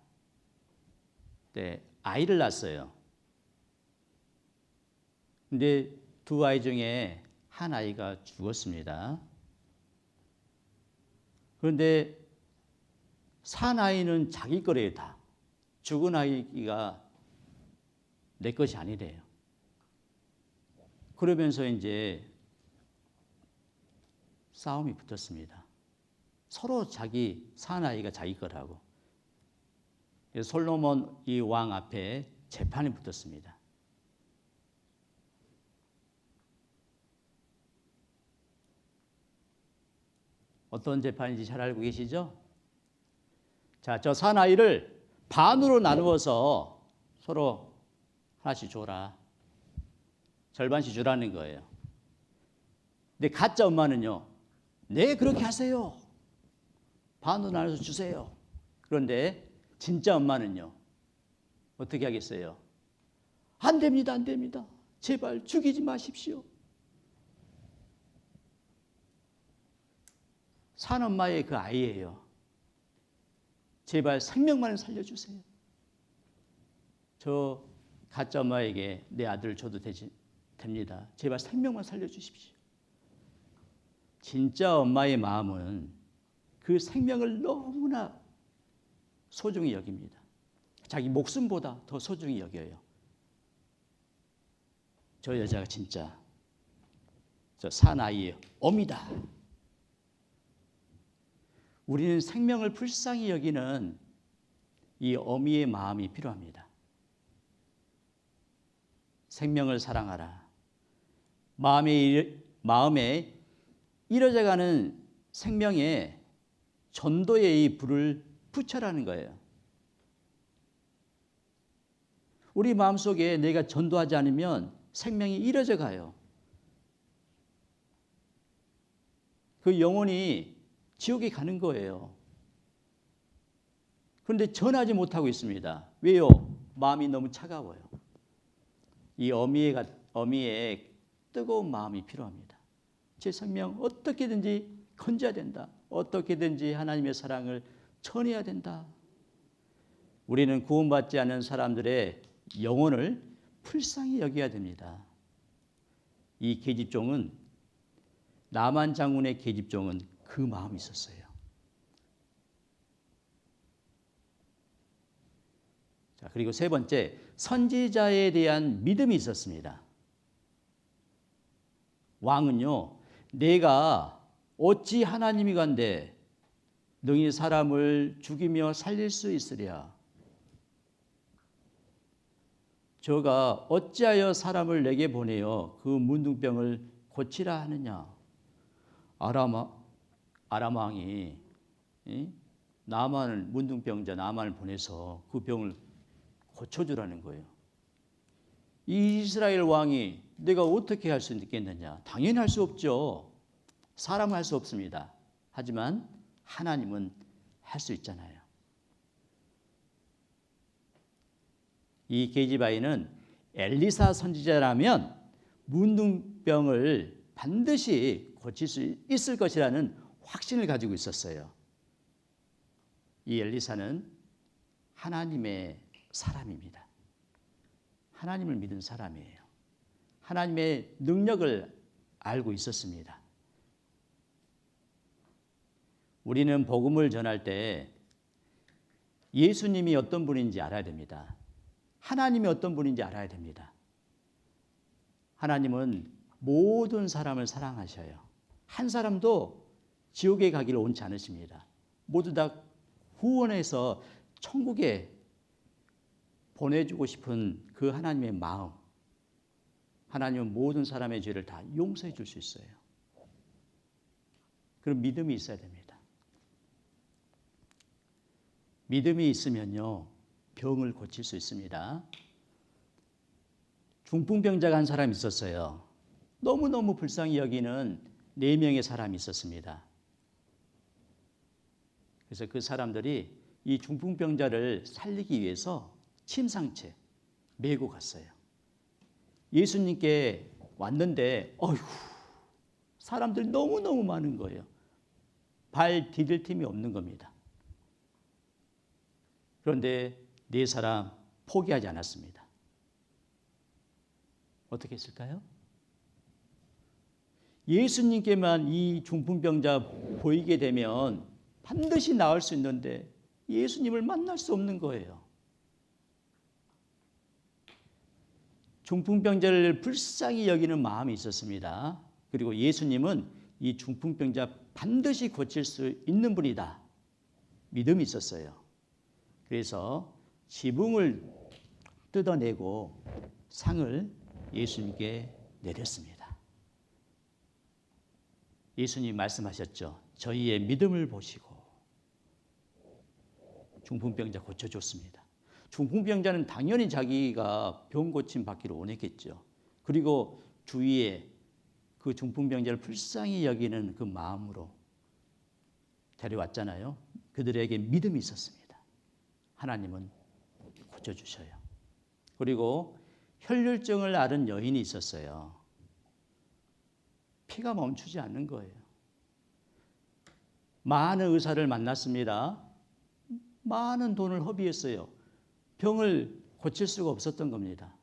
네, 아이를 낳았어요. 근데 두 아이 중에 한 아이가 죽었습니다. 그런데 산 아이는 자기 거래요, 다. 죽은 아이가 내 것이 아니래요. 그러면서 이제 싸움이 붙었습니다. 서로 자기 산 아이가 자기 거라고. 솔로몬 이 왕 앞에 재판이 붙었습니다. 어떤 재판인지 잘 알고 계시죠? 자, 저 산 아이를 반으로 나누어서 서로 하나씩 줘라. 절반씩 주라는 거예요. 근데 가짜 엄마는요, 네, 그렇게 하세요. 반으로 나눠서 주세요. 그런데 진짜 엄마는요, 어떻게 하겠어요? 안 됩니다, 안 됩니다. 제발 죽이지 마십시오. 산 엄마의 그 아이예요. 제발 생명만 살려주세요. 저 가짜 엄마에게 내 아들을 줘도 됩니다. 제발 생명만 살려주십시오. 진짜 엄마의 마음은 그 생명을 너무나 소중히 여깁니다. 자기 목숨보다 더 소중히 여겨요. 저 여자가 진짜 저 사나이의 어미다. 우리는 생명을 불쌍히 여기는 이 어미의 마음이 필요합니다. 생명을 사랑하라. 마음에 이뤄져가는 생명에 전도의 이 불을 붙여라는 거예요. 우리 마음속에 내가 전도하지 않으면 생명이 이뤄져 가요. 그 영혼이 지옥에 가는 거예요. 그런데 전하지 못하고 있습니다. 왜요? 마음이 너무 차가워요. 이 어미의 뜨거운 마음이 필요합니다. 제 생명 어떻게든지 건져야 된다. 어떻게든지 하나님의 사랑을 전해야 된다. 우리는 구원받지 않은 사람들의 영혼을 불쌍히 여겨야 됩니다. 이 계집종은 나만 장군의 계집종은 그 마음이 있었어요. 자, 그리고 세 번째, 선지자에 대한 믿음이 있었습니다. 왕은요, 내가 어찌 하나님이간데 능히 사람을 죽이며 살릴 수 있으랴. 저가 어찌하여 사람을 내게 보내어 그 문둥병을 고치라 하느냐. 아람 왕이 문둥병자 나만을 보내서 그 병을 고쳐주라는 거예요. 이 이스라엘 왕이 내가 어떻게 할 수 있겠느냐? 당연히 할 수 없죠. 사람은 할 수 없습니다. 하지만 하나님은 할 수 있잖아요. 이 게지바이는 엘리사 선지자라면 문둥병을 반드시 고칠 수 있을 것이라는 확신을 가지고 있었어요. 이 엘리사는 하나님의 사람입니다. 하나님을 믿은 사람이에요. 하나님의 능력을 알고 있었습니다. 우리는 복음을 전할 때 예수님이 어떤 분인지 알아야 됩니다. 하나님이 어떤 분인지 알아야 됩니다. 하나님은 모든 사람을 사랑하셔요. 한 사람도 지옥에 가기를 원치 않으십니다. 모두 다 구원해서 천국에 보내주고 싶은 그 하나님의 마음. 하나님은 모든 사람의 죄를 다 용서해 줄 수 있어요. 그런 믿음이 있어야 됩니다. 믿음이 있으면요, 병을 고칠 수 있습니다. 중풍병자가 한 사람이 있었어요. 너무너무 불쌍히 여기는 4명의 사람이 있었습니다. 그래서 그 사람들이 이 중풍병자를 살리기 위해서 침상채 메고 갔어요. 예수님께 왔는데 사람들이 너무너무 많은 거예요. 발 디딜 틈이 없는 겁니다. 그런데 4사람 포기하지 않았습니다. 어떻게 했을까요? 예수님께만 이 중풍병자 보이게 되면 반드시 나을 수 있는데 예수님을 만날 수 없는 거예요. 중풍병자를 불쌍히 여기는 마음이 있었습니다. 그리고 예수님은 이 중풍병자 반드시 고칠 수 있는 분이다. 믿음이 있었어요. 그래서 지붕을 뜯어내고 상을 예수님께 내렸습니다. 예수님이 말씀하셨죠. 저희의 믿음을 보시고 중풍병자 고쳐줬습니다. 중풍병자는 당연히 자기가 병 고침 받기를 원했겠죠. 그리고 주위에 그 중풍병자를 불쌍히 여기는 그 마음으로 데려왔잖아요. 그들에게 믿음이 있었습니다. 하나님은 고쳐주셔요. 그리고 혈류증을 앓은 여인이 있었어요. 피가 멈추지 않는 거예요. 많은 의사를 만났습니다. 많은 돈을 허비했어요. 병을 고칠 수가 없었던 겁니다.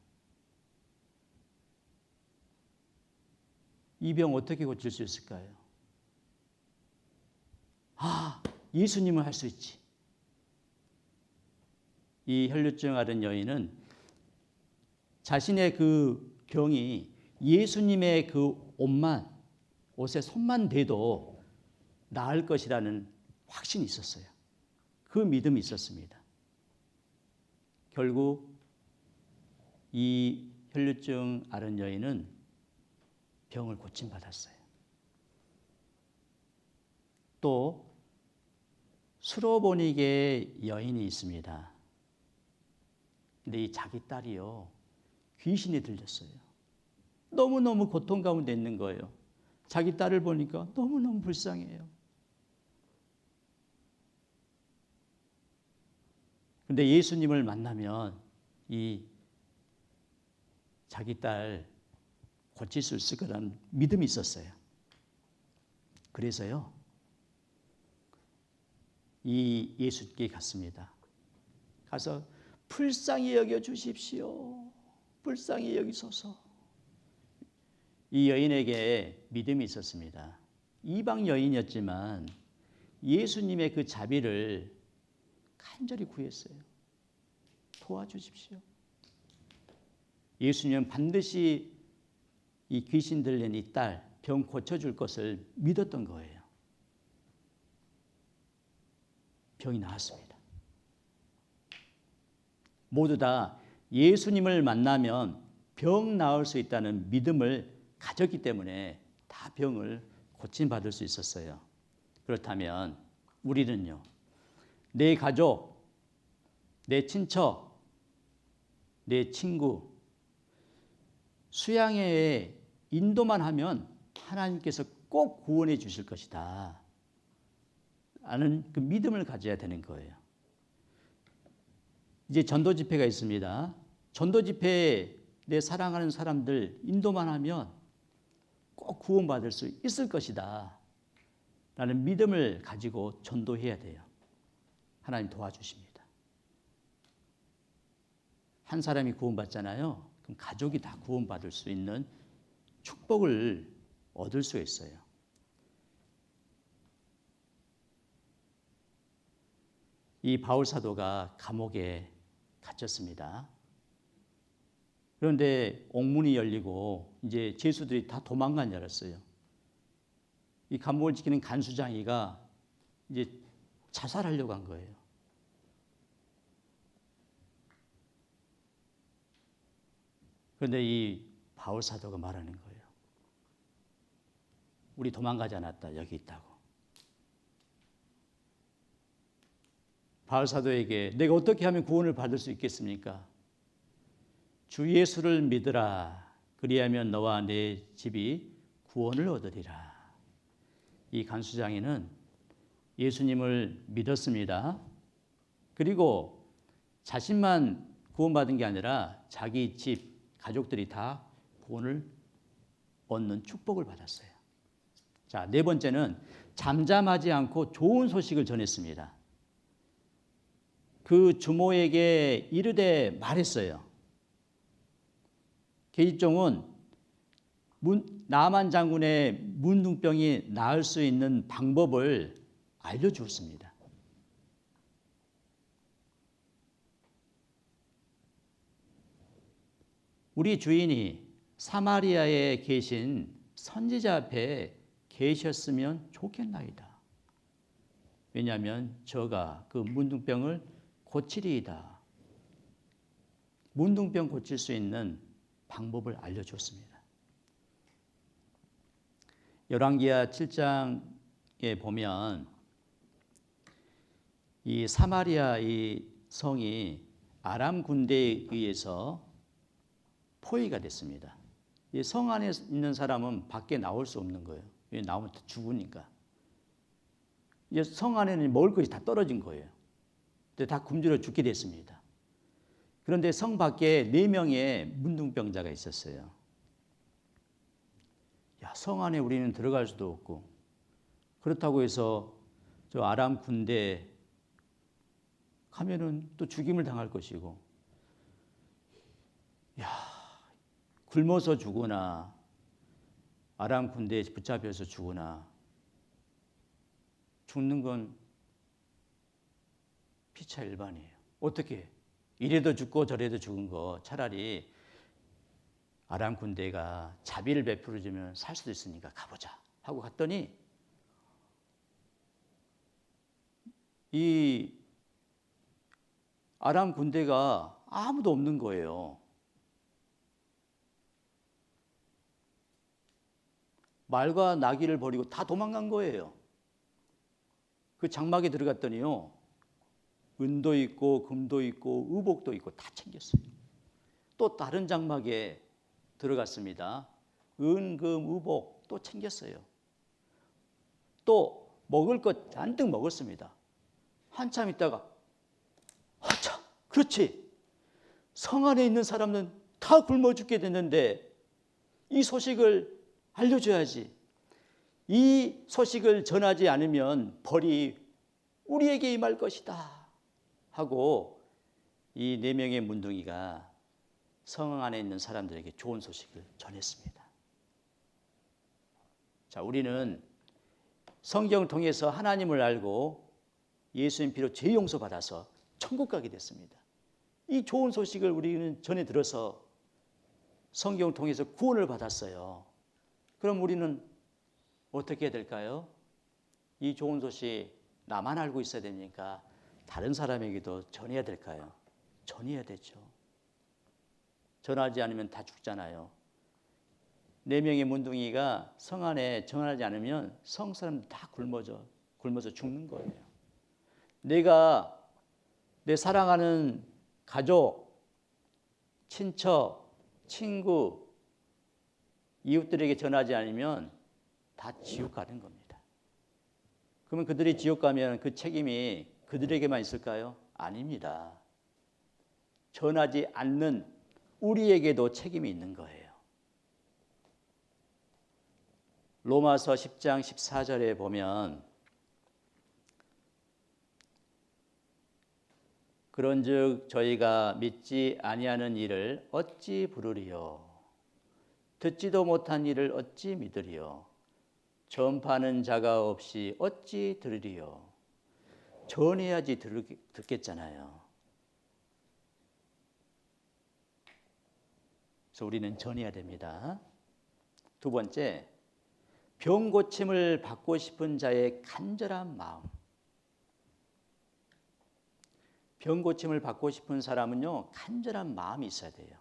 이 병 어떻게 고칠 수 있을까요? 예수님은 할 수 있지. 이 혈류증 앓은 여인은 자신의 그 병이 예수님의 그 옷에 손만 대도 나을 것이라는 확신이 있었어요. 그 믿음이 있었습니다. 결국 이 혈류증 앓은 여인은 병을 고침받았어요. 또 수로보니게 여인이 있습니다. 근데 이 자기 딸이요, 귀신이 들렸어요. 너무너무 고통 가운데 있는 거예요. 자기 딸을 보니까 너무너무 불쌍해요. 근데 예수님을 만나면 이 자기 딸 고칠 수 있을 거라는 믿음이 있었어요. 그래서요, 이 예수께 갔습니다. 가서 불쌍히 여겨 주십시오. 불쌍히 여기소서. 이 여인에게 믿음이 있었습니다. 이방 여인이었지만 예수님의 그 자비를 간절히 구했어요. 도와주십시오. 예수님은 반드시 이 귀신 들린 이 딸 병 고쳐줄 것을 믿었던 거예요. 병이 나았습니다. 모두 다 예수님을 만나면 병 나을 수 있다는 믿음을 가졌기 때문에 다 병을 고침받을 수 있었어요. 그렇다면 우리는요, 내 가족, 내 친척, 내 친구, 수양회에 인도만 하면 하나님께서 꼭 구원해 주실 것이다 라는 그 믿음을 가져야 되는 거예요. 이제 전도 집회가 있습니다. 전도 집회에 내 사랑하는 사람들 인도만 하면 꼭 구원받을 수 있을 것이다 라는 믿음을 가지고 전도해야 돼요. 하나님 도와주십니다. 한 사람이 구원받잖아요. 그럼 가족이 다 구원받을 수 있는 축복을 얻을 수 있어요. 이 바울 사도가 감옥에 갇혔습니다. 그런데 옥문이 열리고 이제 죄수들이 다 도망간 줄 알았어요. 이 감옥을 지키는 간수장이가 이제 자살하려고 한 거예요. 그런데 이 바울 사도가 말하는 거예요. 우리 도망가지 않았다. 여기 있다고. 바울 사도에게 내가 어떻게 하면 구원을 받을 수 있겠습니까? 주 예수를 믿으라. 그리하면 너와 내 집이 구원을 얻으리라. 이 간수장이는 예수님을 믿었습니다. 그리고 자신만 구원받은 게 아니라 자기 집, 가족들이 다 구원을 얻는 축복을 받았어요. 자, 네 번째는 잠잠하지 않고 좋은 소식을 전했습니다. 그 주모에게 이르되 말했어요. 계집종은 나만 장군의 문둥병이 나을 수 있는 방법을 알려주었습니다. 우리 주인이 사마리아에 계신 선지자 앞에 계셨으면 좋겠나이다. 왜냐하면 저가 그 문둥병을 고치리이다. 문둥병 고칠 수 있는 방법을 알려줬습니다. 열왕기하 7장에 보면 이 사마리아 이 성이 아람 군대에 의해서 포위가 됐습니다. 이 성 안에 있는 사람은 밖에 나올 수 없는 거예요. 나오면 죽으니까. 성 안에는 먹을 것이 다 떨어진 거예요. 근데 다 굶주려 죽게 됐습니다. 그런데 성 밖에 4명의 문둥병자가 있었어요. 야, 성 안에 우리는 들어갈 수도 없고, 그렇다고 해서 저 아람 군대 가면은 또 죽임을 당할 것이고, 야, 굶어서 죽거나 아람 군대에 붙잡혀서 죽거나 죽는 건 피차일반이에요. 어떻게 이래도 죽고 저래도 죽은 거 차라리 아람 군대가 자비를 베풀어주면 살 수도 있으니까 가보자 하고 갔더니 이 아람 군대가 아무도 없는 거예요. 말과 나귀를 버리고 다 도망간 거예요. 그 장막에 들어갔더니요, 은도 있고 금도 있고 의복도 있고 다 챙겼어요. 또 다른 장막에 들어갔습니다. 은, 금, 의복 또 챙겼어요. 또 먹을 것 잔뜩 먹었습니다. 한참 있다가 하차, 그렇지. 성 안에 있는 사람은 다 굶어 죽게 됐는데 이 소식을 알려줘야지. 이 소식을 전하지 않으면 벌이 우리에게 임할 것이다 하고 이 4명의 문둥이가 성 안에 있는 사람들에게 좋은 소식을 전했습니다. 자, 우리는 성경을 통해서 하나님을 알고 예수님 피로 죄 용서 받아서 천국 가게 됐습니다. 이 좋은 소식을 우리는 전해 들어서 성경을 통해서 구원을 받았어요. 그럼 우리는 어떻게 해야 될까요? 이 좋은 소식 나만 알고 있어야 되니까 다른 사람에게도 전해야 될까요? 전해야 되죠. 전하지 않으면 다 죽잖아요. 4명의 문둥이가 성 안에 전하지 않으면 성 사람들 다 굶어서 죽는 거예요. 내가 내 사랑하는 가족, 친척, 친구, 이웃들에게 전하지 않으면 다 지옥 가는 겁니다. 그러면 그들이 지옥 가면 그 책임이 그들에게만 있을까요? 아닙니다. 전하지 않는 우리에게도 책임이 있는 거예요. 로마서 10장 14절에 보면 그런즉 저희가 믿지 아니하는 일을 어찌 부르리요? 듣지도 못한 일을 어찌 믿으리요? 전파하는 자가 없이 어찌 들으리요? 전해야지 듣겠잖아요. 그래서 우리는 전해야 됩니다. 2번째, 병 고침을 받고 싶은 자의 간절한 마음. 병 고침을 받고 싶은 사람은요, 간절한 마음이 있어야 돼요.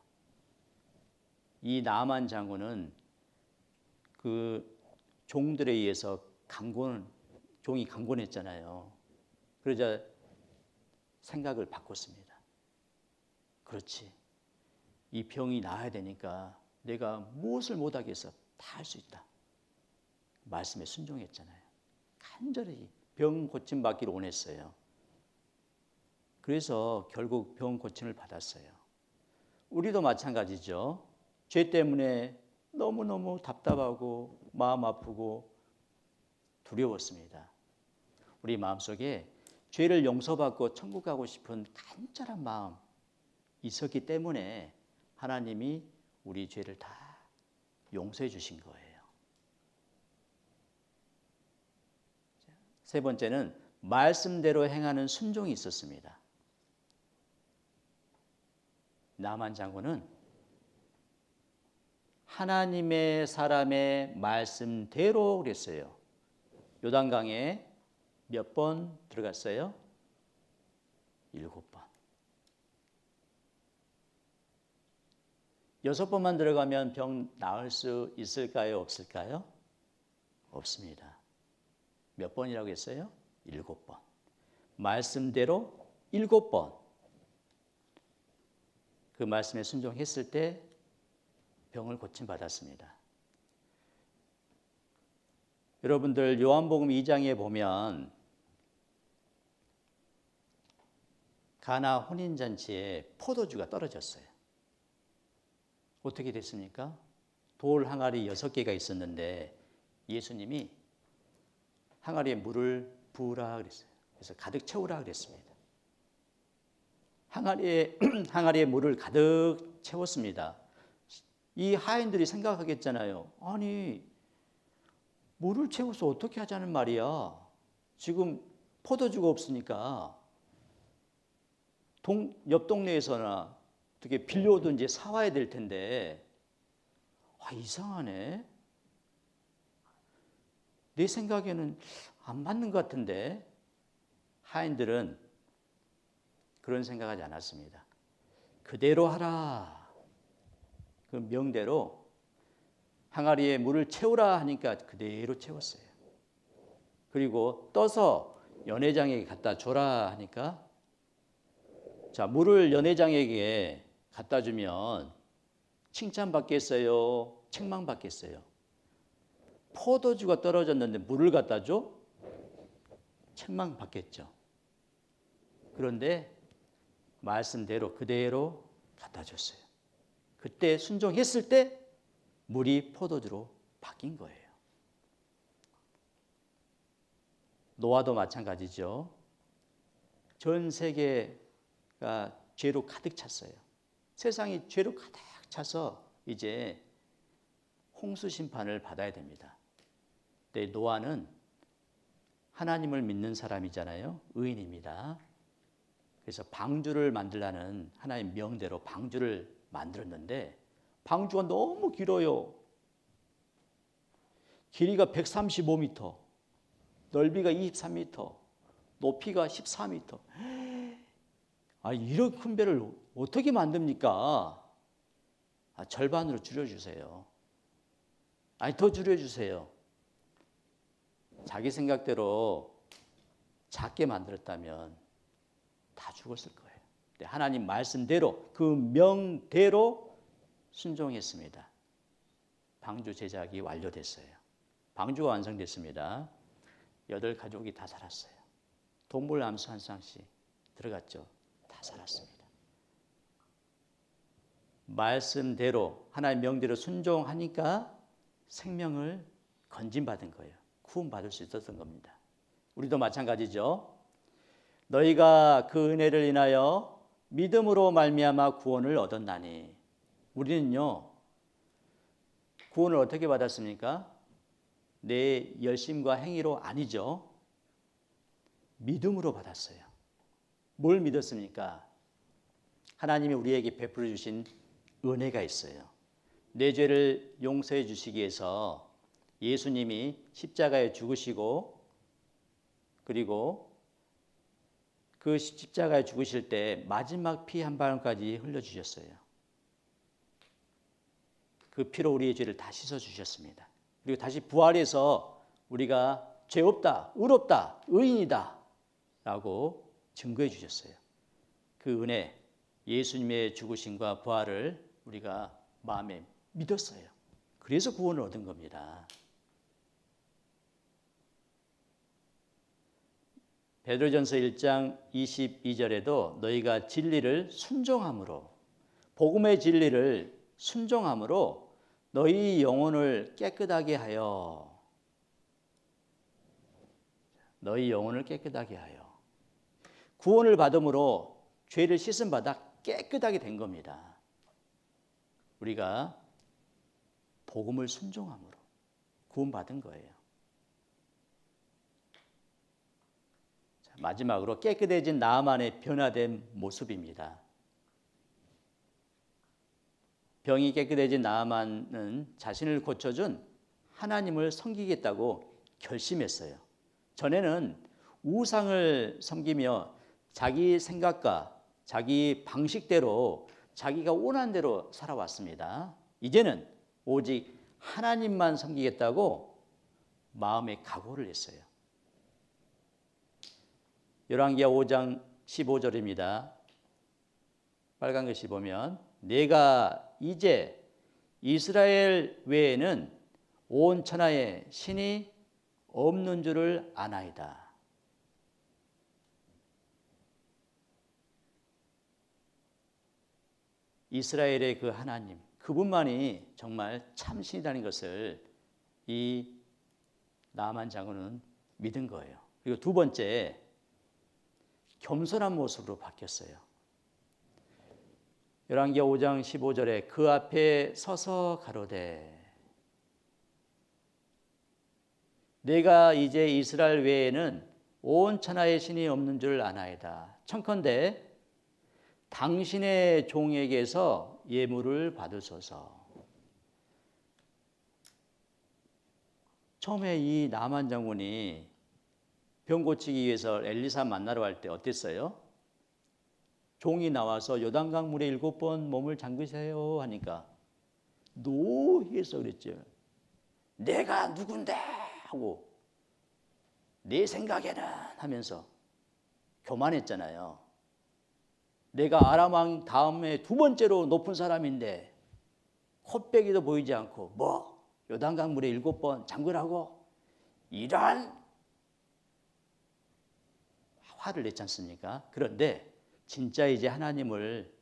이 나만 장군은 그 종들에 의해서 종이 강권했잖아요. 그러자 생각을 바꿨습니다. 그렇지. 이 병이 나아야 되니까 내가 무엇을 못하겠어? 다 할 수 있다. 말씀에 순종했잖아요. 간절히 병 고침 받기를 원했어요. 그래서 결국 병 고침을 받았어요. 우리도 마찬가지죠. 죄 때문에 너무너무 답답하고 마음 아프고 두려웠습니다. 우리 마음속에 죄를 용서받고 천국 가고 싶은 간절한 마음 있었기 때문에 하나님이 우리 죄를 다 용서해 주신 거예요. 3번째는 말씀대로 행하는 순종이 있었습니다. 나만 장군은 하나님의 사람의 말씀대로 그랬어요. 요단강에 몇 번 들어갔어요? 7번. 6번만 들어가면 병 나을 수 있을까요? 없을까요? 없습니다. 몇 번이라고 했어요? 7번. 말씀대로 7번. 그 말씀에 순종했을 때 병을 고침받았습니다. 여러분들 요한복음 2장에 보면 가나 혼인잔치에 포도주가 떨어졌어요. 어떻게 됐습니까? 돌 항아리 6개가 있었는데 예수님이 항아리에 물을 부으라 그랬어요. 그래서 가득 채우라 그랬습니다. 항아리에 물을 가득 채웠습니다. 이 하인들이 생각하겠잖아요. 아니, 물을 채워서 어떻게 하자는 말이야. 지금 포도주가 없으니까 옆 동네에서나 어떻게 빌려오든지 사와야 될 텐데 이상하네. 내 생각에는 안 맞는 것 같은데. 하인들은 그런 생각하지 않았습니다. 그대로 하라. 그 명대로 항아리에 물을 채우라 하니까 그대로 채웠어요. 그리고 떠서 연회장에게 갖다 줘라 하니까, 자, 물을 연회장에게 갖다 주면 칭찬받겠어요? 책망받겠어요? 포도주가 떨어졌는데 물을 갖다 줘? 책망받겠죠. 그런데 말씀대로 그대로 갖다 줬어요. 그때 순종했을 때 물이 포도주로 바뀐 거예요. 노아도 마찬가지죠. 전 세계가 죄로 가득 찼어요. 세상이 죄로 가득 차서 이제 홍수 심판을 받아야 됩니다. 근데 노아는 하나님을 믿는 사람이잖아요. 의인입니다. 그래서 방주를 만들라는 하나님 명대로 방주를 만들었는데 방주가 너무 길어요. 길이가 135m, 넓이가 23m, 높이가 14m. 이런 큰 배를 어떻게 만듭니까? 절반으로 줄여주세요. 더 줄여주세요. 자기 생각대로 작게 만들었다면 다 죽었을 거예요. 근데 하나님 말씀대로 그 명대로 순종했습니다. 방주 제작이 완료됐어요. 방주가 완성됐습니다. 8가족이 다 살았어요. 동물 암수 한 쌍씩 들어갔죠. 다 살았습니다. 말씀대로 하나님 명대로 순종하니까 생명을 건진받은 거예요. 구원받을 수 있었던 겁니다. 우리도 마찬가지죠. 너희가 그 은혜를 인하여 믿음으로 말미암아 구원을 얻었나니. 우리는요, 구원을 어떻게 받았습니까? 내 열심과 행위로 아니죠. 믿음으로 받았어요. 뭘 믿었습니까? 하나님이 우리에게 베풀어 주신 은혜가 있어요. 내 죄를 용서해 주시기 위해서 예수님이 십자가에 죽으시고, 그리고 그 십자가에 죽으실 때 마지막 피 한 방울까지 흘려주셨어요. 그 피로 우리의 죄를 다 씻어주셨습니다. 그리고 다시 부활해서 우리가 죄 없다, 의롭다, 의인이다 라고 증거해 주셨어요. 그 은혜, 예수님의 죽으심과 부활을 우리가 마음에 믿었어요. 그래서 구원을 얻은 겁니다. 베드로전서 1장 22절에도 너희가 진리를 순종함으로, 복음의 진리를 순종함으로 너희 영혼을 깨끗하게 하여, 너희 영혼을 깨끗하게 하여. 구원을 받음으로 죄를 씻음 받아 깨끗하게 된 겁니다. 우리가 복음을 순종함으로 구원받은 거예요. 마지막으로 깨끗해진 나아만의 변화된 모습입니다. 병이 깨끗해진 나아만은 자신을 고쳐준 하나님을 섬기겠다고 결심했어요. 전에는 우상을 섬기며 자기 생각과 자기 방식대로 자기가 원하는 대로 살아왔습니다. 이제는 오직 하나님만 섬기겠다고 마음에 각오를 했어요. 열왕기하 5장 15절입니다. 빨간 글씨 보면 내가 이제 이스라엘 외에는 온 천하에 신이 없는 줄을 아나이다. 이스라엘의 그 하나님, 그분만이 정말 참신이라는 것을 이 나만 장군은 믿은 거예요. 그리고 두 번째, 겸손한 모습으로 바뀌었어요. 열왕기하 5장 15절에 그 앞에 서서 가로되 내가 이제 이스라엘 외에는 온 천하에 신이 없는 줄 아나이다. 청컨대 당신의 종에게서 예물을 받으소서. 처음에 이 나만 장군이 병 고치기 위해서 엘리사 만나러 갈 때 어땠어요? 종이 나와서 요단강 물에 7번 몸을 잠그세요 하니까 노해서 그랬죠. 내가 누군데 하고 내 생각에는 하면서 교만했잖아요. 내가 아람 왕 다음에 2번째로 높은 사람인데 콧배기도 보이지 않고 뭐 요단강 물에 7번 잠그라고 이런 화를 냈지 않습니까? 그런데 진짜 이제 하나님을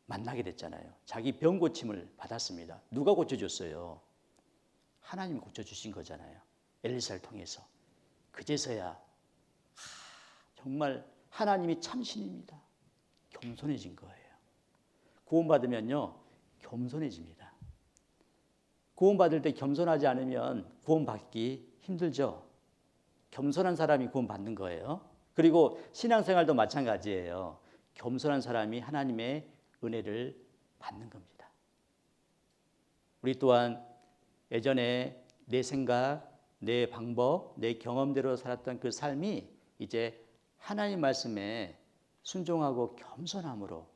만나게 됐잖아요. 자기 병 고침을 받았습니다. 누가 고쳐줬어요? 하나님이 고쳐주신 거잖아요. 엘리사를 통해서. 그제서야 정말 하나님이 참신입니다. 겸손해진 거예요. 구원받으면요 겸손해집니다. 구원받을 때 겸손하지 않으면 구원받기 힘들죠. 겸손한 사람이 구원받는 거예요. 그리고 신앙생활도 마찬가지예요. 겸손한 사람이 하나님의 은혜를 받는 겁니다. 우리 또한 예전에 내 생각, 내 방법, 내 경험대로 살았던 그 삶이 이제 하나님 말씀에 순종하고 겸손함으로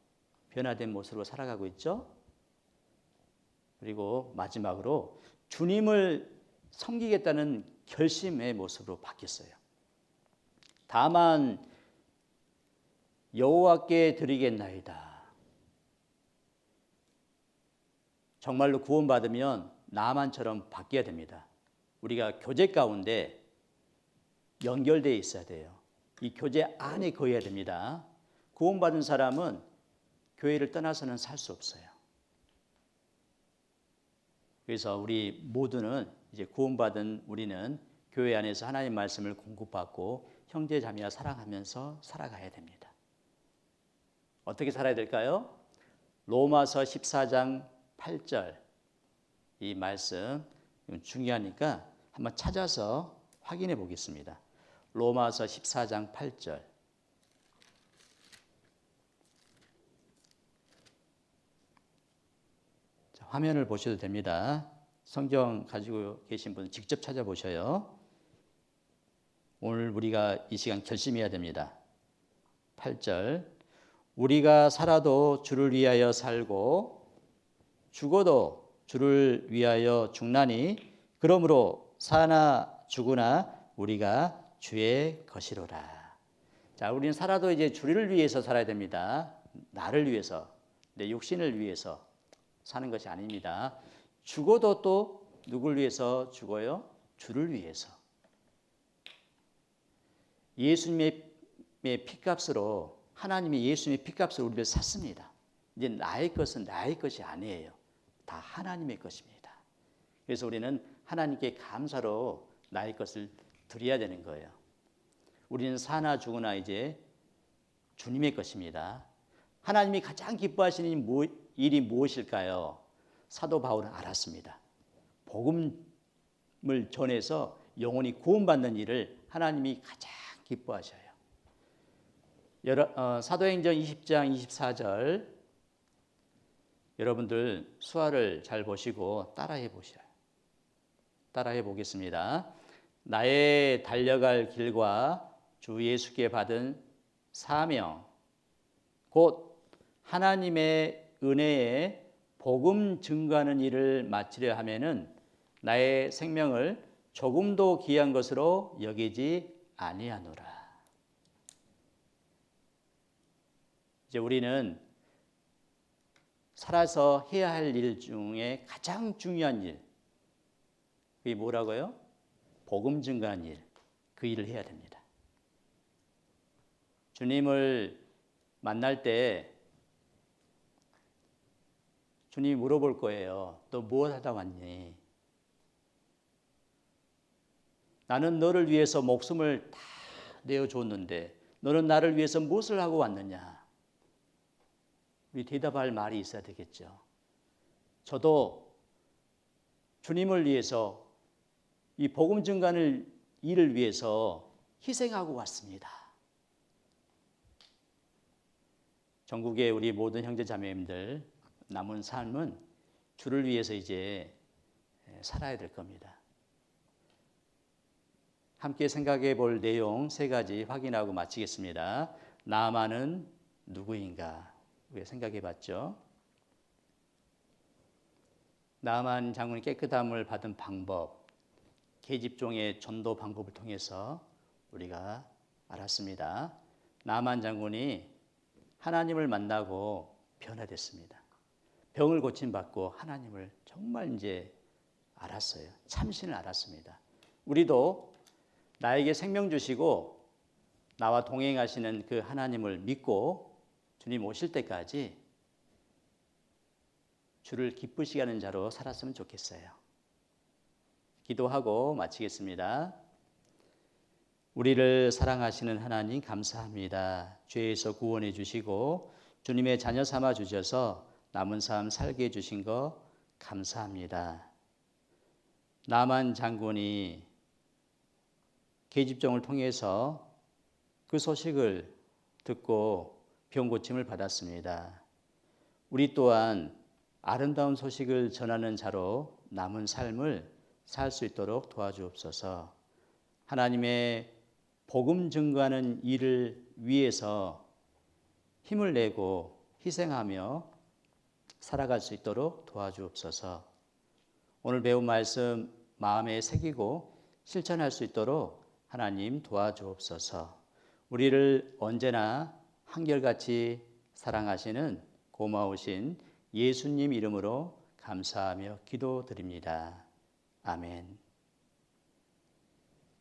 변화된 모습으로 살아가고 있죠. 그리고 마지막으로 주님을 섬기겠다는 결심의 모습으로 바뀌었어요. 다만 여호와께 드리겠나이다. 정말로 구원받으면 나만처럼 바뀌어야 됩니다. 우리가 교제 가운데 연결되어 있어야 돼요. 이 교제 안에 거해야 됩니다. 구원받은 사람은 교회를 떠나서는 살 수 없어요. 그래서 우리 모두는 이제 구원받은 우리는 교회 안에서 하나님 말씀을 공급받고 형제 자매와 사랑하면서 살아가야 됩니다. 어떻게 살아야 될까요? 로마서 14장 8절 이 말씀 중요하니까 한번 찾아서 확인해 보겠습니다. 로마서 14장 8절. 자, 화면을 보셔도 됩니다. 성경 가지고 계신 분 직접 찾아보셔요. 오늘 우리가 이 시간 결심해야 됩니다. 8절. 우리가 살아도 주를 위하여 살고 죽어도 주를 위하여 죽나니 그러므로 사나 죽으나 우리가 주의 것이로라. 자, 우리는 살아도 이제 주를 위해서 살아야 됩니다. 나를 위해서, 내 육신을 위해서 사는 것이 아닙니다. 죽어도 또 누굴 위해서 죽어요? 주를 위해서. 예수님의 피값으로 하나님이 예수님의 피값으로 우리를 샀습니다. 이제 나의 것은 나의 것이 아니에요. 다 하나님의 것입니다. 그래서 우리는 하나님께 감사로 나의 것을 드려야 되는 거예요. 우리는 사나 죽으나 이제 주님의 것입니다. 하나님이 가장 기뻐하시는 일이 무엇일까요? 사도 바울은 알았습니다. 복음을 전해서 영혼이 구원받는 일을 하나님이 가장 기뻐하셔요. 사도행전 20장 24절 여러분들 수화를 잘 보시고 따라해 보셔요. 따라해 보겠습니다. 나의 달려갈 길과 주 예수께 받은 사명 곧 하나님의 은혜에 복음 증거하는 일을 마치려 하면은 나의 생명을 조금도 귀한 것으로 여기지 아니하노라. 이제 우리는 살아서 해야 할 일 중에 가장 중요한 일, 그게 뭐라고요? 복음 증거하는 일, 그 일을 해야 됩니다. 주님을 만날 때 주님이 물어볼 거예요. 너 무엇 하다 왔니? 나는 너를 위해서 목숨을 다 내어줬는데 너는 나를 위해서 무엇을 하고 왔느냐? 우리 대답할 말이 있어야 되겠죠. 저도 주님을 위해서 이 복음 증거하는 일을 위해서 희생하고 왔습니다. 전국의 우리 모든 형제 자매님들 남은 삶은 주를 위해서 이제 살아야 될 겁니다. 함께 생각해 볼 내용 세 가지 확인하고 마치겠습니다. 나아만은 누구인가? 우리가 생각해 봤죠. 나아만 장군이 깨끗함을 받은 방법, 계집종의 전도 방법을 통해서 우리가 알았습니다. 나아만 장군이 하나님을 만나고 변화됐습니다. 병을 고침받고 하나님을 정말 이제 알았어요. 참신을 알았습니다. 우리도 나에게 생명 주시고 나와 동행하시는 그 하나님을 믿고 주님 오실 때까지 주를 기쁘시게 하는 자로 살았으면 좋겠어요. 기도하고 마치겠습니다. 우리를 사랑하시는 하나님 감사합니다. 죄에서 구원해 주시고 주님의 자녀 삼아 주셔서 남은 삶 살게 해주신 거 감사합니다. 나만 장군이 계집종을 통해서 그 소식을 듣고 병 고침을 받았습니다. 우리 또한 아름다운 소식을 전하는 자로 남은 삶을 살 수 있도록 도와주옵소서. 하나님의 복음 증거하는 일을 위해서 힘을 내고 희생하며 살아갈 수 있도록 도와주옵소서. 오늘 배운 말씀 마음에 새기고 실천할 수 있도록 하나님 도와주옵소서. 우리를 언제나 한결같이 사랑하시는 고마우신 예수님 이름으로 감사하며 기도드립니다. 아멘.